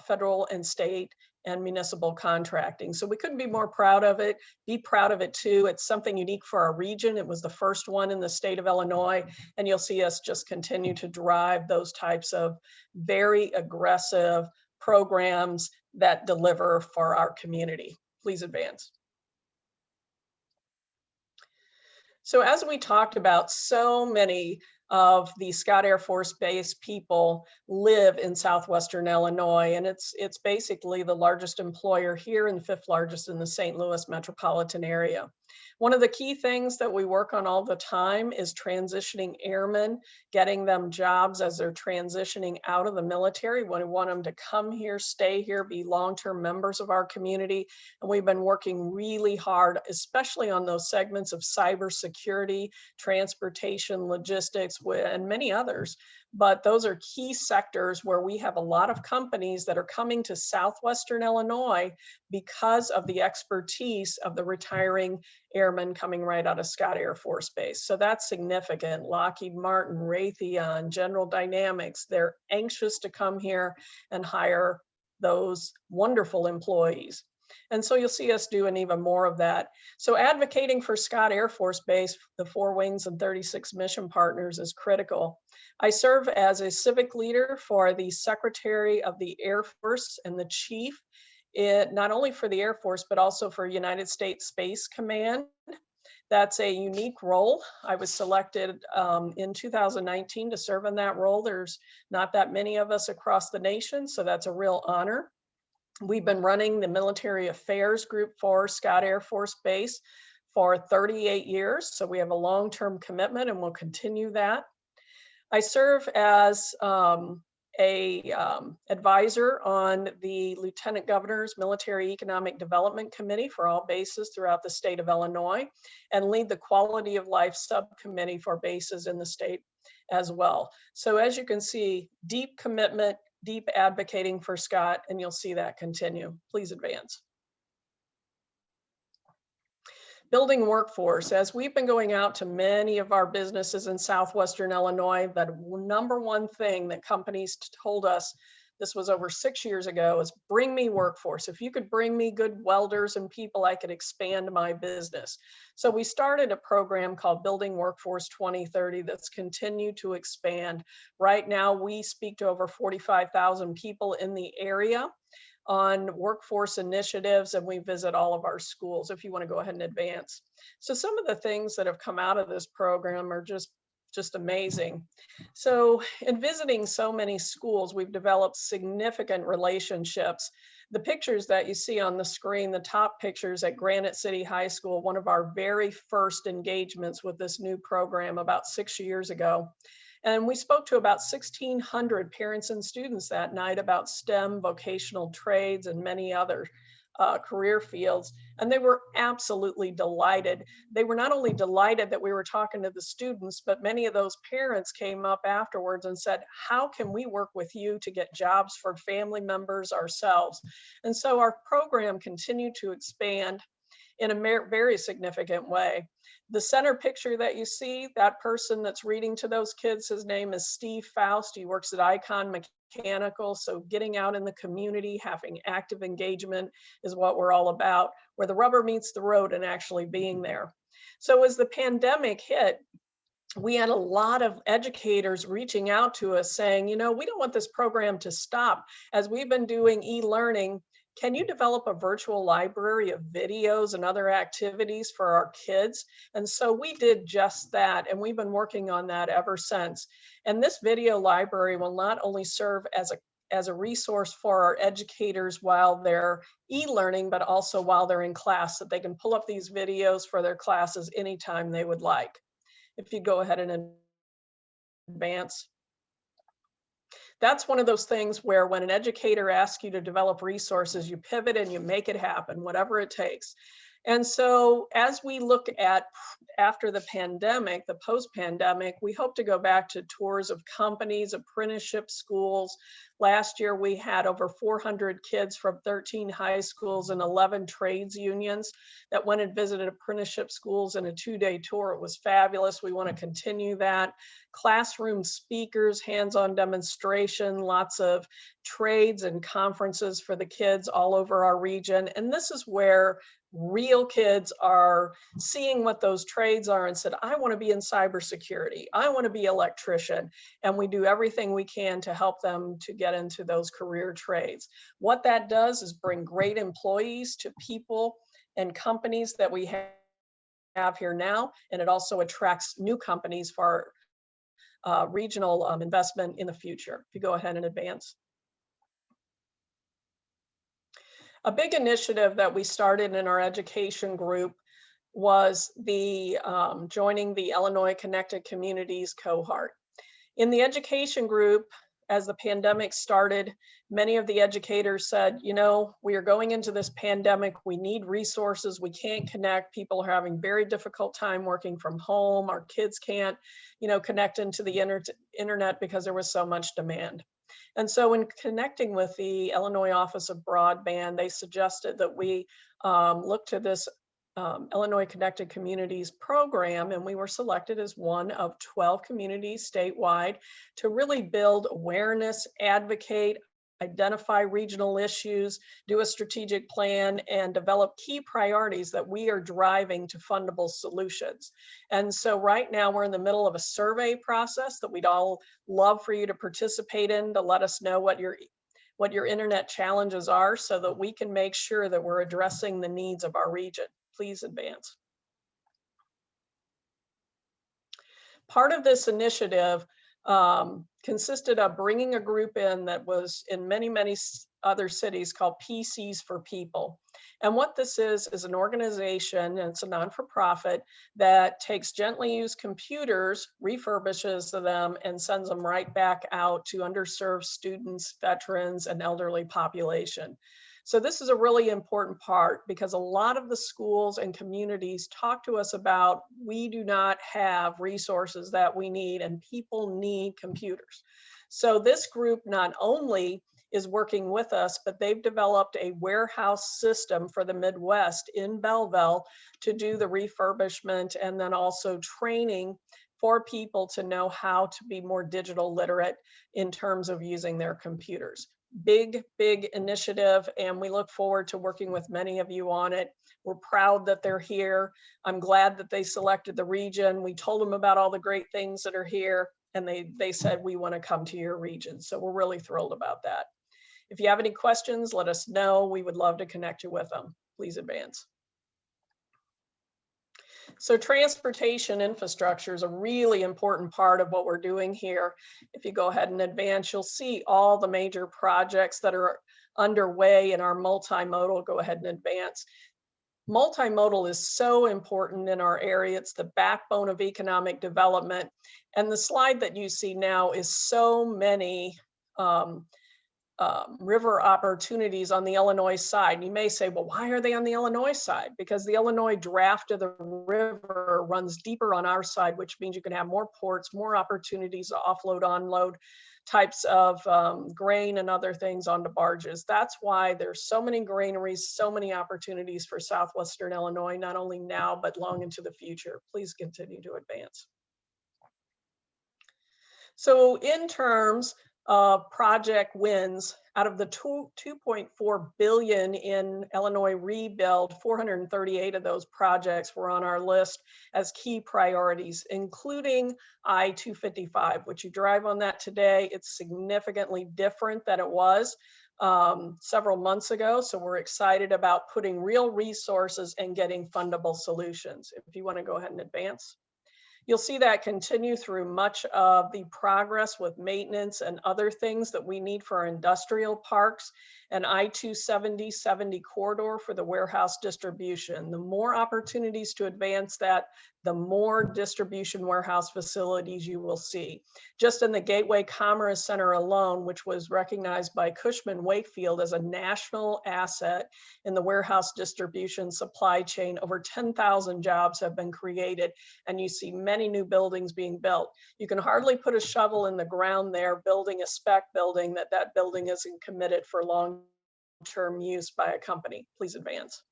federal and state and municipal contracting. So we couldn't be more proud of it. Be proud of it too. It's something unique for our region. It was the first one in the state of Illinois, and you'll see us just continue to drive those types of very aggressive programs that deliver for our community. Please advance. So as we talked about, so many of the Scott Air Force Base people live in Southwestern Illinois, and it's basically the largest employer here and the 5th largest in the St. Louis metropolitan area. One of the key things that we work on all the time is transitioning airmen, getting them jobs as they're transitioning out of the military. We want them to come here, stay here, be long-term members of our community. And we've been working really hard, especially on those segments of cybersecurity, transportation, logistics, and many others. But those are key sectors where we have a lot of companies that are coming to Southwestern Illinois because of the expertise of the retiring airmen coming right out of Scott Air Force Base. So that's significant. Lockheed Martin, Raytheon, General Dynamics, they're anxious to come here and hire those wonderful employees. And so you'll see us doing even more of that. So advocating for Scott Air Force Base, the 4 wings and 36 mission partners is critical. I serve as a civic leader for the Secretary of the Air Force and the Chief, not only for the Air Force, but also for United States Space Command. That's a unique role. I was selected in 2019 to serve in that role. There's not that many of us across the nation, so that's a real honor. We've been running the military affairs group for Scott Air Force Base for 38 years. So we have a long-term commitment and we'll continue that. I serve as advisor on the Lieutenant Governor's Military Economic Development Committee for all bases throughout the state of Illinois and lead the Quality of Life Subcommittee for bases in the state as well. So as you can see, deep commitment, deep advocating for Scott, and you'll see that continue. Please advance. Building workforce. As we've been going out to many of our businesses in Southwestern Illinois, the number one thing that companies told us, this was over 6 years ago, is bring me workforce. If you could bring me good welders and people, I could expand my business. So we started a program called Building Workforce 2030 that's continued to expand. Right now, we speak to over 45,000 people in the area on workforce initiatives, and we visit all of our schools if you want to go ahead and advance. So some of the things that have come out of this program are just just amazing. So in visiting so many schools, we've developed significant relationships. The pictures that you see on the screen, the top pictures at Granite City High School, one of our very first engagements with this new program about 6 years ago. And we spoke to about 1,600 parents and students that night about STEM, vocational trades, and many other career fields. And they were absolutely delighted. They were not only delighted that we were talking to the students, but many of those parents came up afterwards and said, how can we work with you to get jobs for family members ourselves? And so our program continued to expand in a very significant way. The center picture that you see, that person that's reading to those kids, his name is Steve Faust. He works at Icon Mechanical. So getting out in the community, having active engagement is what we're all about, where the rubber meets the road and actually being there. So as the pandemic hit, we had a lot of educators reaching out to us saying, you know, we don't want this program to stop. As we've been doing e-learning, can you develop a virtual library of videos and other activities for our kids? And so we did just that, and we've been working on that ever since. And this video library will not only serve as a resource for our educators while they're e-learning, but also while they're in class, so they can pull up these videos for their classes anytime they would like. If you go ahead and advance. That's one of those things where when an educator asks you to develop resources, you pivot and you make it happen, whatever it takes. And so as we look at after the pandemic, the post-pandemic, we hope to go back to tours of companies, apprenticeship schools. Last year, we had over 400 kids from 13 high schools and 11 trades unions that went and visited apprenticeship schools in a 2-day tour. It was fabulous. We want to continue that. Classroom speakers, hands-on demonstration, lots of trades and conferences for the kids all over our region. And this is where real kids are seeing what those trades are and said, I want to be in cybersecurity. I want to be an electrician. And we do everything we can to help them to get into those career trades. What that does is bring great employees to people and companies that we have here now. And it also attracts new companies for our regional investment in the future. If you go ahead and advance. A big initiative that we started in our education group was the joining the Illinois Connected Communities cohort. In the education group, as the pandemic started, many of the educators said, you know, we are going into this pandemic, we need resources, we can't connect, people are having very difficult time working from home, our kids can't, you know, connect into the internet because there was so much demand. And so in connecting with the Illinois Office of Broadband, they suggested that we look to this Illinois Connected Communities program, and we were selected as one of 12 communities statewide to really build awareness, advocate, identify regional issues, do a strategic plan, and develop key priorities that we are driving to fundable solutions. And so right now we're in the middle of a survey process that we'd all love for you to participate in, to let us know what your internet challenges are so that we can make sure that we're addressing the needs of our region. Please advance. Part of this initiative consisted of bringing a group in that was in many other cities called PCs for People. And what this is an organization, and it's a non-for-profit, that takes gently used computers, refurbishes them, and sends them right back out to underserved students, veterans, and elderly population. So this is a really important part because a lot of the schools and communities talk to us about we do not have resources that we need and people need computers. So this group not only is working with us, but they've developed a warehouse system for the Midwest in Belleville to do the refurbishment and then also training for people to know how to be more digital literate in terms of using their computers. Big initiative, and we look forward to working with many of you on it. We're proud that they're here. I'm glad that they selected the region. We told them about all the great things that are here, and they said, we want to come to your region. So we're really thrilled about that. If you have any questions, let us know. We would love to connect you with them. Please advance. So transportation infrastructure is a really important part of what we're doing here. If you go ahead and advance, you'll see all the major projects that are underway in our multimodal. Go ahead and advance. Multimodal is so important in our area. It's the backbone of economic development. And the slide that you see now is so many river opportunities on the Illinois side. You may say, well, why are they on the Illinois side? Because the Illinois draft of the river runs deeper on our side, which means you can have more ports, more opportunities to offload, unload types of grain and other things onto barges. That's why there's so many granaries, so many opportunities for Southwestern Illinois, not only now, but long into the future. Please continue to advance. So in terms project wins, out of the 2.4 billion in Illinois rebuild, 438 of those projects were on our list as key priorities, including I-255, which you drive on that today. It's significantly different than it was several months ago. So we're excited about putting real resources and getting fundable solutions. If you want to go ahead and advance. You'll see that continue through much of the progress with maintenance and other things that we need for our industrial parks and I-270 corridor for the warehouse distribution. The more opportunities to advance that, the more distribution warehouse facilities you will see. Just in the Gateway Commerce Center alone, which was recognized by Cushman Wakefield as a national asset in the warehouse distribution supply chain, over 10,000 jobs have been created, and you see many new buildings being built. You can hardly put a shovel in the ground there building a spec building that building isn't committed for long-term use by a company. Please advance.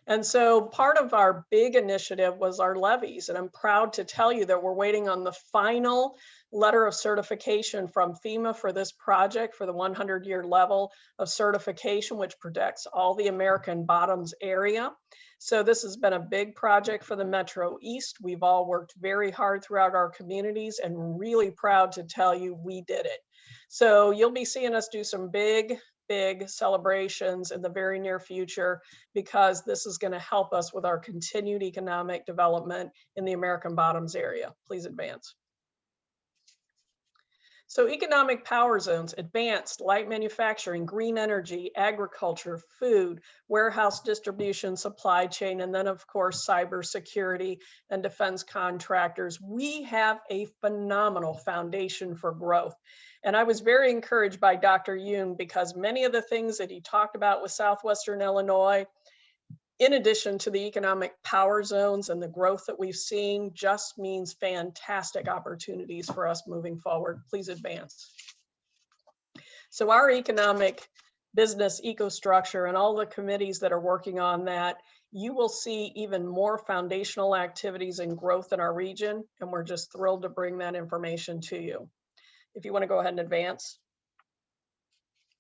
And so part of our big initiative was our levies. And I'm proud to tell you that we're waiting on the final letter of certification from FEMA for this project for the 100-year level of certification, which protects all the American Bottoms area. So this has been a big project for the Metro East. We've all worked very hard throughout our communities and really proud to tell you we did it. So you'll be seeing us do some big celebrations in the very near future, because this is going to help us with our continued economic development in the American Bottoms area. Please advance. So economic power zones, advanced, light manufacturing, green energy, agriculture, food, warehouse distribution, supply chain, and then of course, cybersecurity and defense contractors. We have a phenomenal foundation for growth. And I was very encouraged by Dr. Yoon, because many of the things that he talked about with Southwestern Illinois, in addition to the economic power zones and the growth that we've seen, just means fantastic opportunities for us moving forward. Please advance. So our economic business ecostructure and all the committees that are working on that, you will see even more foundational activities and growth in our region. And we're just thrilled to bring that information to you. If you want to go ahead and advance.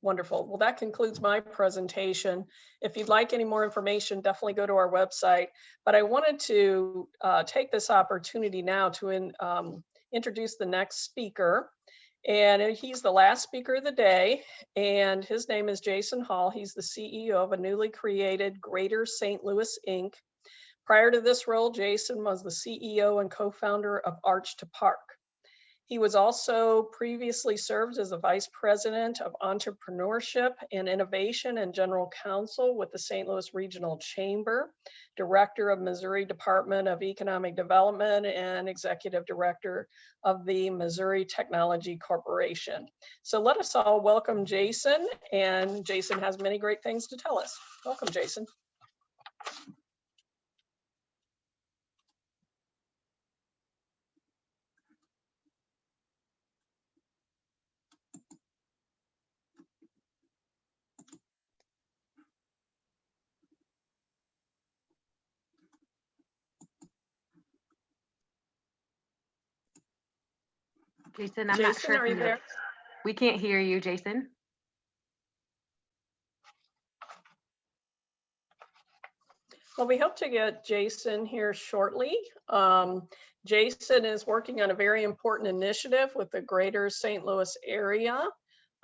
Wonderful. Well, that concludes my presentation. If you'd like any more information, definitely go to our website. But I wanted to take this opportunity now to introduce the next speaker. And he's the last speaker of the day. And his name is Jason Hall. He's the CEO of a newly created Greater St. Louis, Inc. Prior to this role, Jason was the CEO and co-founder of Arch to Park. He was also previously served as a vice president of entrepreneurship and innovation and general counsel with the St. Louis Regional Chamber, director of Missouri Department of Economic Development, and executive director of the Missouri Technology Corporation. So let us all welcome Jason, and Jason has many great things to tell us. Welcome, Jason. Jason, I'm not sure. Are you there? We can't hear you, Jason. Well, we hope to get Jason here shortly. Jason is working on a very important initiative with the Greater St. Louis area.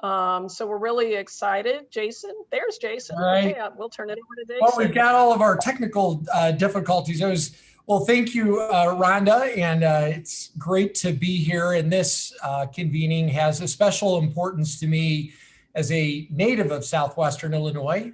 So we're really excited. Jason, there's Jason. All right. Okay, we'll turn it over to Well, Jason. we've got all of our technical difficulties. Well, thank you, Rhonda, and it's great to be here. And this convening has a special importance to me as a native of Southwestern Illinois,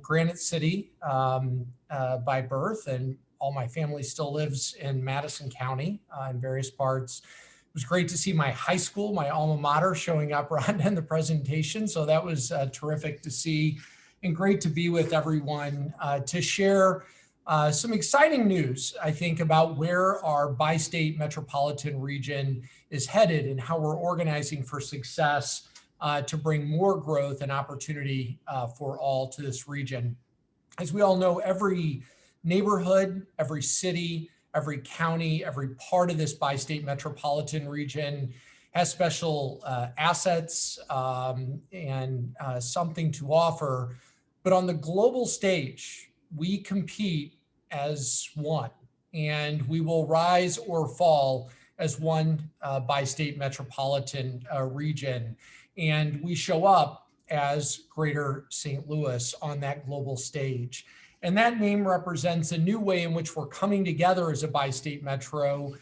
Granite City by birth, and all my family still lives in Madison County in various parts. It was great to see my high school, my alma mater, showing up, Rhonda, in the presentation. So that was terrific to see, and great to be with everyone to share some exciting news, I think, about where our bi-state metropolitan region is headed and how we're organizing for success to bring more growth and opportunity for all to this region. As we all know, every neighborhood, every city, every county, every part of this bi-state metropolitan region has special assets and something to offer. But on the global stage, we compete as one, and we will rise or fall as one bi-state metropolitan region. And we show up as Greater St. Louis on that global stage. And that name represents a new way in which we're coming together as a bi-state metro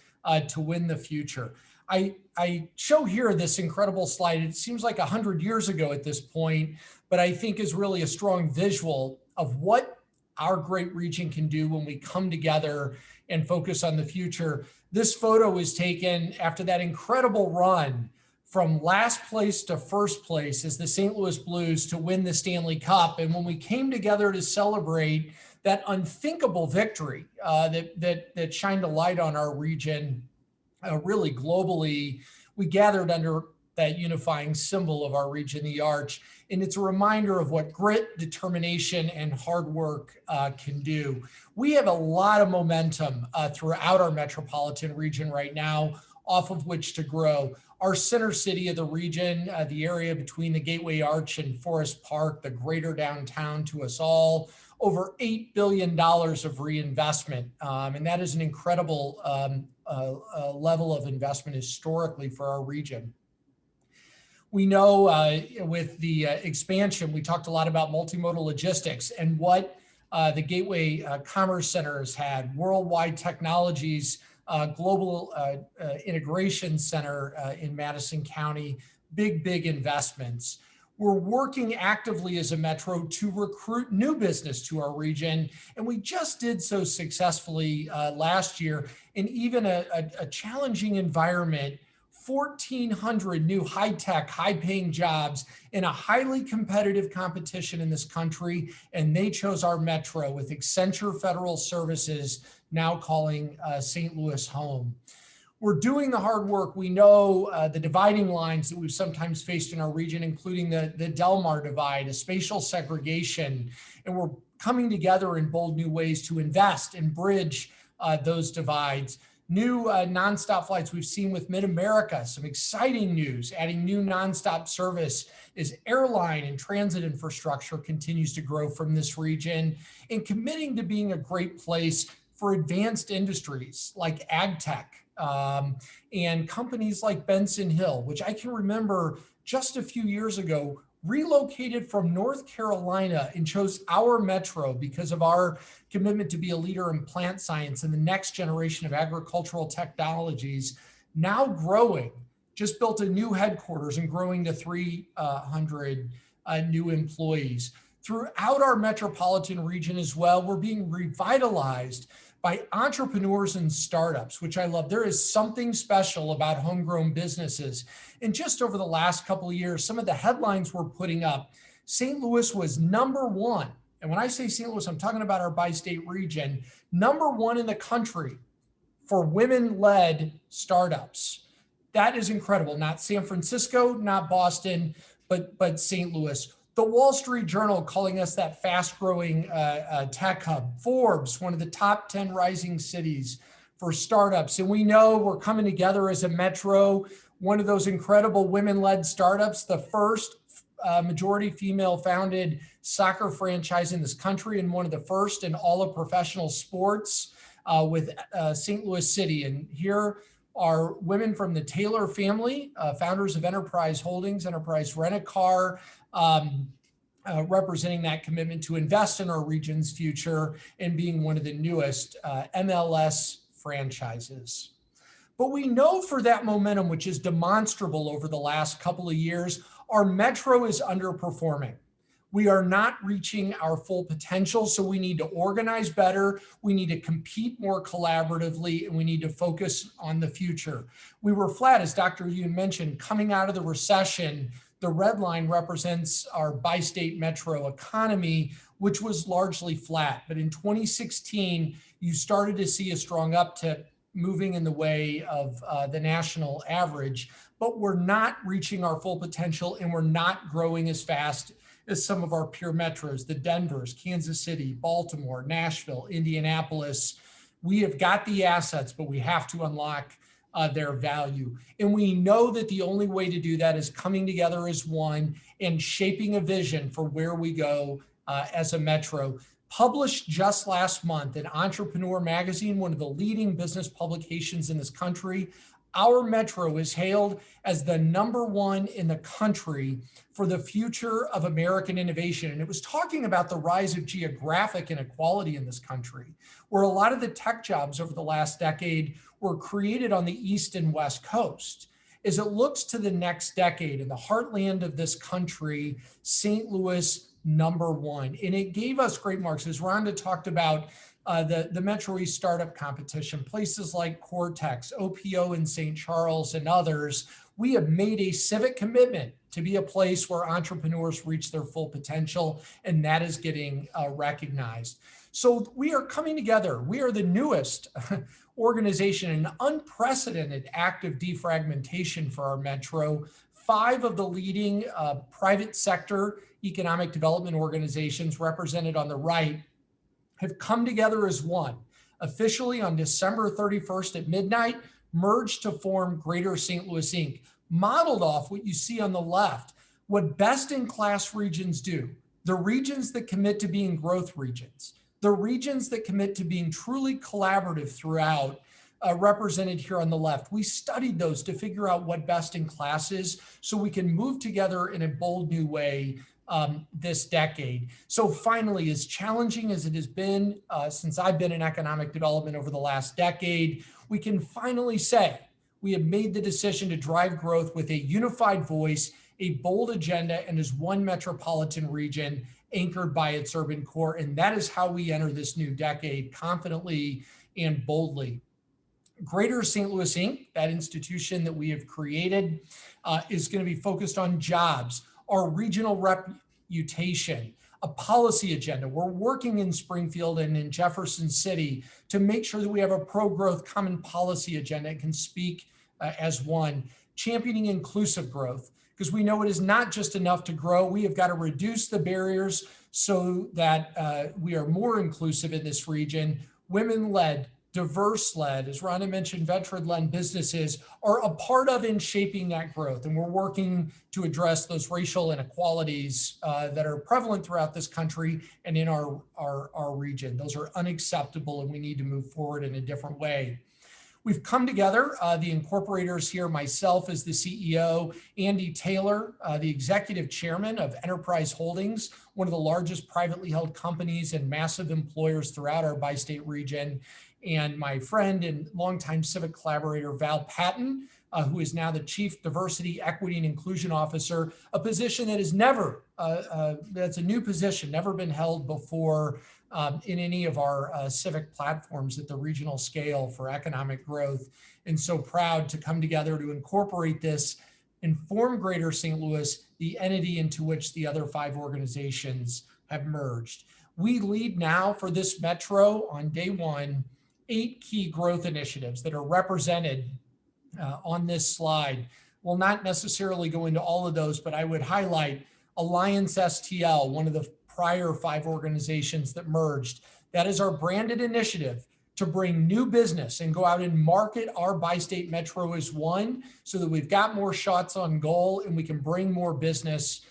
to win the future. I show here this incredible slide. It seems like 100 years ago at this point, but I think is really a strong visual of what our great region can do when we come together and focus on the future. This photo was taken after that incredible run from last place to first place as the St. Louis Blues to win the Stanley Cup. And when we came together to celebrate that unthinkable victory that shined a light on our region, really globally, we gathered under that unifying symbol of our region, the arch. And it's a reminder of what grit, determination, and hard work can do. We have a lot of momentum throughout our metropolitan region right now, off of which to grow. Our center city of the region, the area between the Gateway Arch and Forest Park, the greater downtown to us all, over $8 billion of reinvestment. And that is an incredible level of investment historically for our region. We know with the expansion, we talked a lot about multimodal logistics and what the Gateway Commerce Center has had, worldwide technologies, global integration center in Madison County, big investments. We're working actively as a metro to recruit new business to our region, and we just did so successfully last year in even a challenging environment. 1,400 new high-tech, high-paying jobs in a highly competitive competition in this country, and they chose our metro with Accenture Federal Services now calling St. Louis home. We're doing the hard work. We know the dividing lines that we've sometimes faced in our region, including the Delmar divide, a spatial segregation, and we're coming together in bold new ways to invest and bridge those divides. New nonstop flights we've seen with Mid-America, some exciting news, adding new nonstop service as airline and transit infrastructure continues to grow from this region, and committing to being a great place for advanced industries like ag tech and companies like Benson Hill, which I can remember just a few years ago relocated from North Carolina and chose our metro because of our commitment to be a leader in plant science and the next generation of agricultural technologies, now growing, just built a new headquarters and growing to 300 new employees. Throughout our metropolitan region as well, we're being revitalized by entrepreneurs and startups, which I love. There is something special about homegrown businesses. And just over the last couple of years, some of the headlines we're putting up, St. Louis was #1. And when I say St. Louis, I'm talking about our bi-state region, #1 in the country for women-led startups. That is incredible. Not San Francisco, not Boston, but St. Louis. The Wall Street Journal calling us that fast-growing tech hub. Forbes, one of the top 10 rising cities for startups. And we know we're coming together as a metro, one of those incredible women-led startups, the first majority female-founded soccer franchise in this country, and one of the first in all of professional sports with St. Louis City. And here are women from the Taylor family, founders of Enterprise Holdings, Enterprise Rent-A-Car, representing that commitment to invest in our region's future and being one of the newest MLS franchises. But we know for that momentum, which is demonstrable over the last couple of years, our metro is underperforming. We are not reaching our full potential, so we need to organize better, we need to compete more collaboratively, and we need to focus on the future. We were flat, as Dr. Yoon mentioned, coming out of the recession. The red line represents our bi-state metro economy, which was largely flat. But in 2016, you started to see a strong uptick moving in the way of the national average, but we're not reaching our full potential and we're not growing as fast as some of our peer metros, the Denvers, Kansas City, Baltimore, Nashville, Indianapolis. We have got the assets, but we have to unlock their value. And we know that the only way to do that is coming together as one and shaping a vision for where we go as a metro. Published just last month in Entrepreneur Magazine, one of the leading business publications in this country, our metro is hailed as the #1 in the country for the future of American innovation. And it was talking about the rise of geographic inequality in this country, where a lot of the tech jobs over the last decade were created on the East and West Coast. As it looks to the next decade in the heartland of this country, St. Louis, #1. And it gave us great marks. As Rhonda talked about, the Metro East startup competition, places like Cortex, OPO in St. Charles, and others, we have made a civic commitment to be a place where entrepreneurs reach their full potential, and that is getting recognized. So we are coming together. We are the newest organization in unprecedented act of defragmentation for our metro. 5 of the leading private sector economic development organizations represented on the right have come together as one, officially on December 31st at midnight, merged to form Greater St. Louis, Inc., modeled off what you see on the left, what best-in-class regions do, the regions that commit to being growth regions, the regions that commit to being truly collaborative throughout, represented here on the left. We studied those to figure out what best-in-class is so we can move together in a bold new way this decade. So finally, as challenging as it has been since I've been in economic development over the last decade, we can finally say we have made the decision to drive growth with a unified voice, a bold agenda, and as one metropolitan region anchored by its urban core. And that is how we enter this new decade confidently and boldly. Greater St. Louis, Inc., that institution that we have created, is going to be focused on jobs, our regional reputation, a policy agenda. We're working in Springfield and in Jefferson City to make sure that we have a pro-growth common policy agenda and can speak as one, championing inclusive growth, because we know it is not just enough to grow. We have got to reduce the barriers so that we are more inclusive in this region. Women-led, diverse-led, as Rhonda mentioned, veteran-led businesses are a part of in shaping that growth. And we're working to address those racial inequalities that are prevalent throughout this country and in our region. Those are unacceptable and we need to move forward in a different way. We've come together, the incorporators here, myself as the CEO, Andy Taylor, the executive chairman of Enterprise Holdings, one of the largest privately held companies and massive employers throughout our bi-state region, and my friend and longtime civic collaborator, Val Patton, who is now the Chief Diversity, Equity, and Inclusion Officer, a position that is never, that's a new position, never been held before in any of our civic platforms at the regional scale for economic growth. And so proud to come together to incorporate this and form Greater St. Louis, the entity into which the other 5 organizations have merged. We lead now for this metro on day 1, 8 key growth initiatives that are represented on this slide. We'll not necessarily go into all of those, but I would highlight Alliance STL, one of the prior 5 organizations that merged. That is our branded initiative to bring new business and go out and market our bi-state metro as one so that we've got more shots on goal and we can bring more business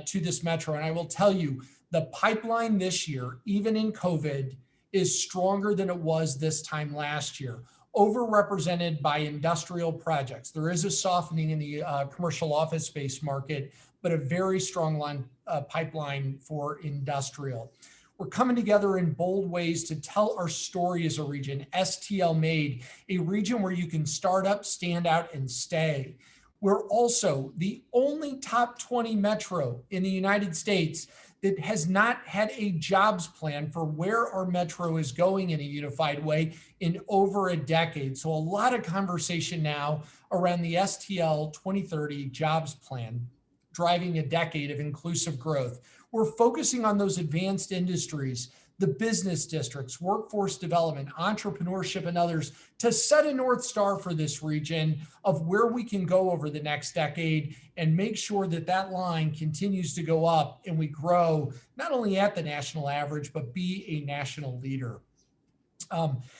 to this metro. And I will tell you, the pipeline this year, even in COVID, is stronger than it was this time last year. overrepresented by industrial projects. There is a softening in the commercial office space market, but a very strong pipeline for industrial. We're coming together in bold ways to tell our story as a region, STL made, a region where you can start up, stand out, and stay. We're also the only top 20 metro in the United States that has not had a jobs plan for where our metro is going in a unified way in over a decade. So a lot of conversation now around the STL 2030 jobs plan, driving a decade of inclusive growth. We're focusing on those advanced industries, the business districts, workforce development, entrepreneurship, and others to set a North Star for this region of where we can go over the next decade and make sure that that line continues to go up and we grow not only at the national average, but be a national leader.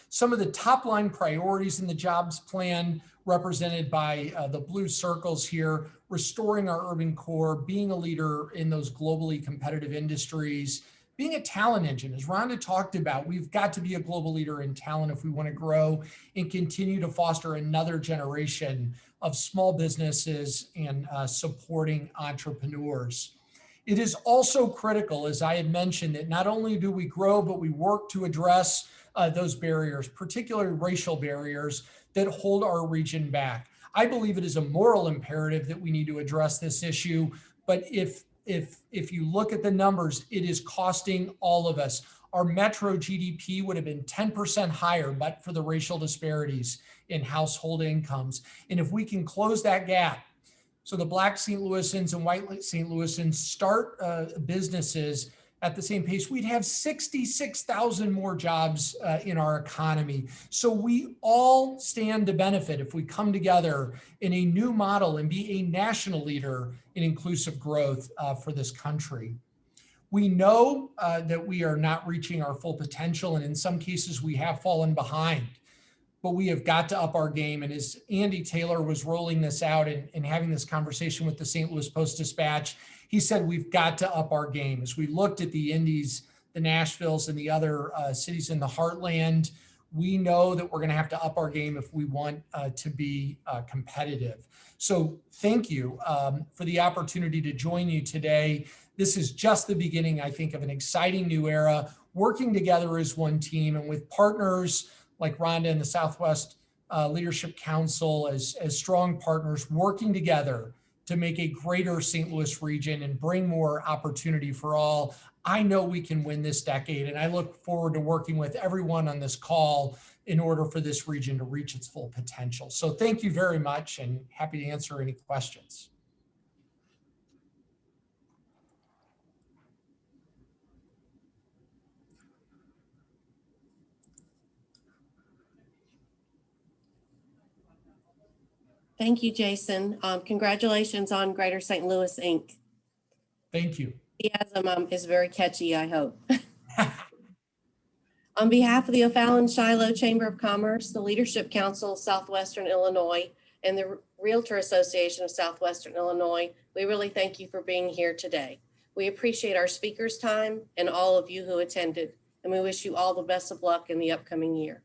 Some of the top line priorities in the jobs plan represented by the blue circles here, restoring our urban core, being a leader in those globally competitive industries, being a talent engine. As Rhonda talked about, we've got to be a global leader in talent if we want to grow and continue to foster another generation of small businesses and supporting entrepreneurs. It is also critical, as I had mentioned, that not only do we grow, but we work to address those barriers, particularly racial barriers that hold our region back. I believe it is a moral imperative that we need to address this issue, but if you look at the numbers, it is costing all of us. Our metro GDP would have been 10% higher, but for the racial disparities in household incomes. And if we can close that gap, so the Black St. Louisans and white St. Louisans start businesses at the same pace, we'd have 66,000 more jobs in our economy. So we all stand to benefit if we come together in a new model and be a national leader in inclusive growth for this country. We know that we are not reaching our full potential, and in some cases we have fallen behind, but we have got to up our game. And as Andy Taylor was rolling this out and having this conversation with the St. Louis Post-Dispatch, he said, we've got to up our game. As we looked at the Indies, the Nashvilles, and the other cities in the heartland, we know that we're going to have to up our game if we want to be competitive. So thank you for the opportunity to join you today. This is just the beginning, I think, of an exciting new era, working together as one team and with partners like Rhonda and the Southwest Leadership Council as strong partners working together to make a greater St. Louis region and bring more opportunity for all. I know we can win this decade, and I look forward to working with everyone on this call in order for this region to reach its full potential. So thank you very much, and happy to answer any questions. Thank you, Jason. Congratulations on Greater St. Louis, Inc. Thank you. Enthusiasm is very catchy, I hope. On behalf of the O'Fallon Shiloh Chamber of Commerce, the Leadership Council of Southwestern Illinois, and the Realtor Association of Southwestern Illinois, we really thank you for being here today. We appreciate our speakers' time and all of you who attended, and we wish you all the best of luck in the upcoming year.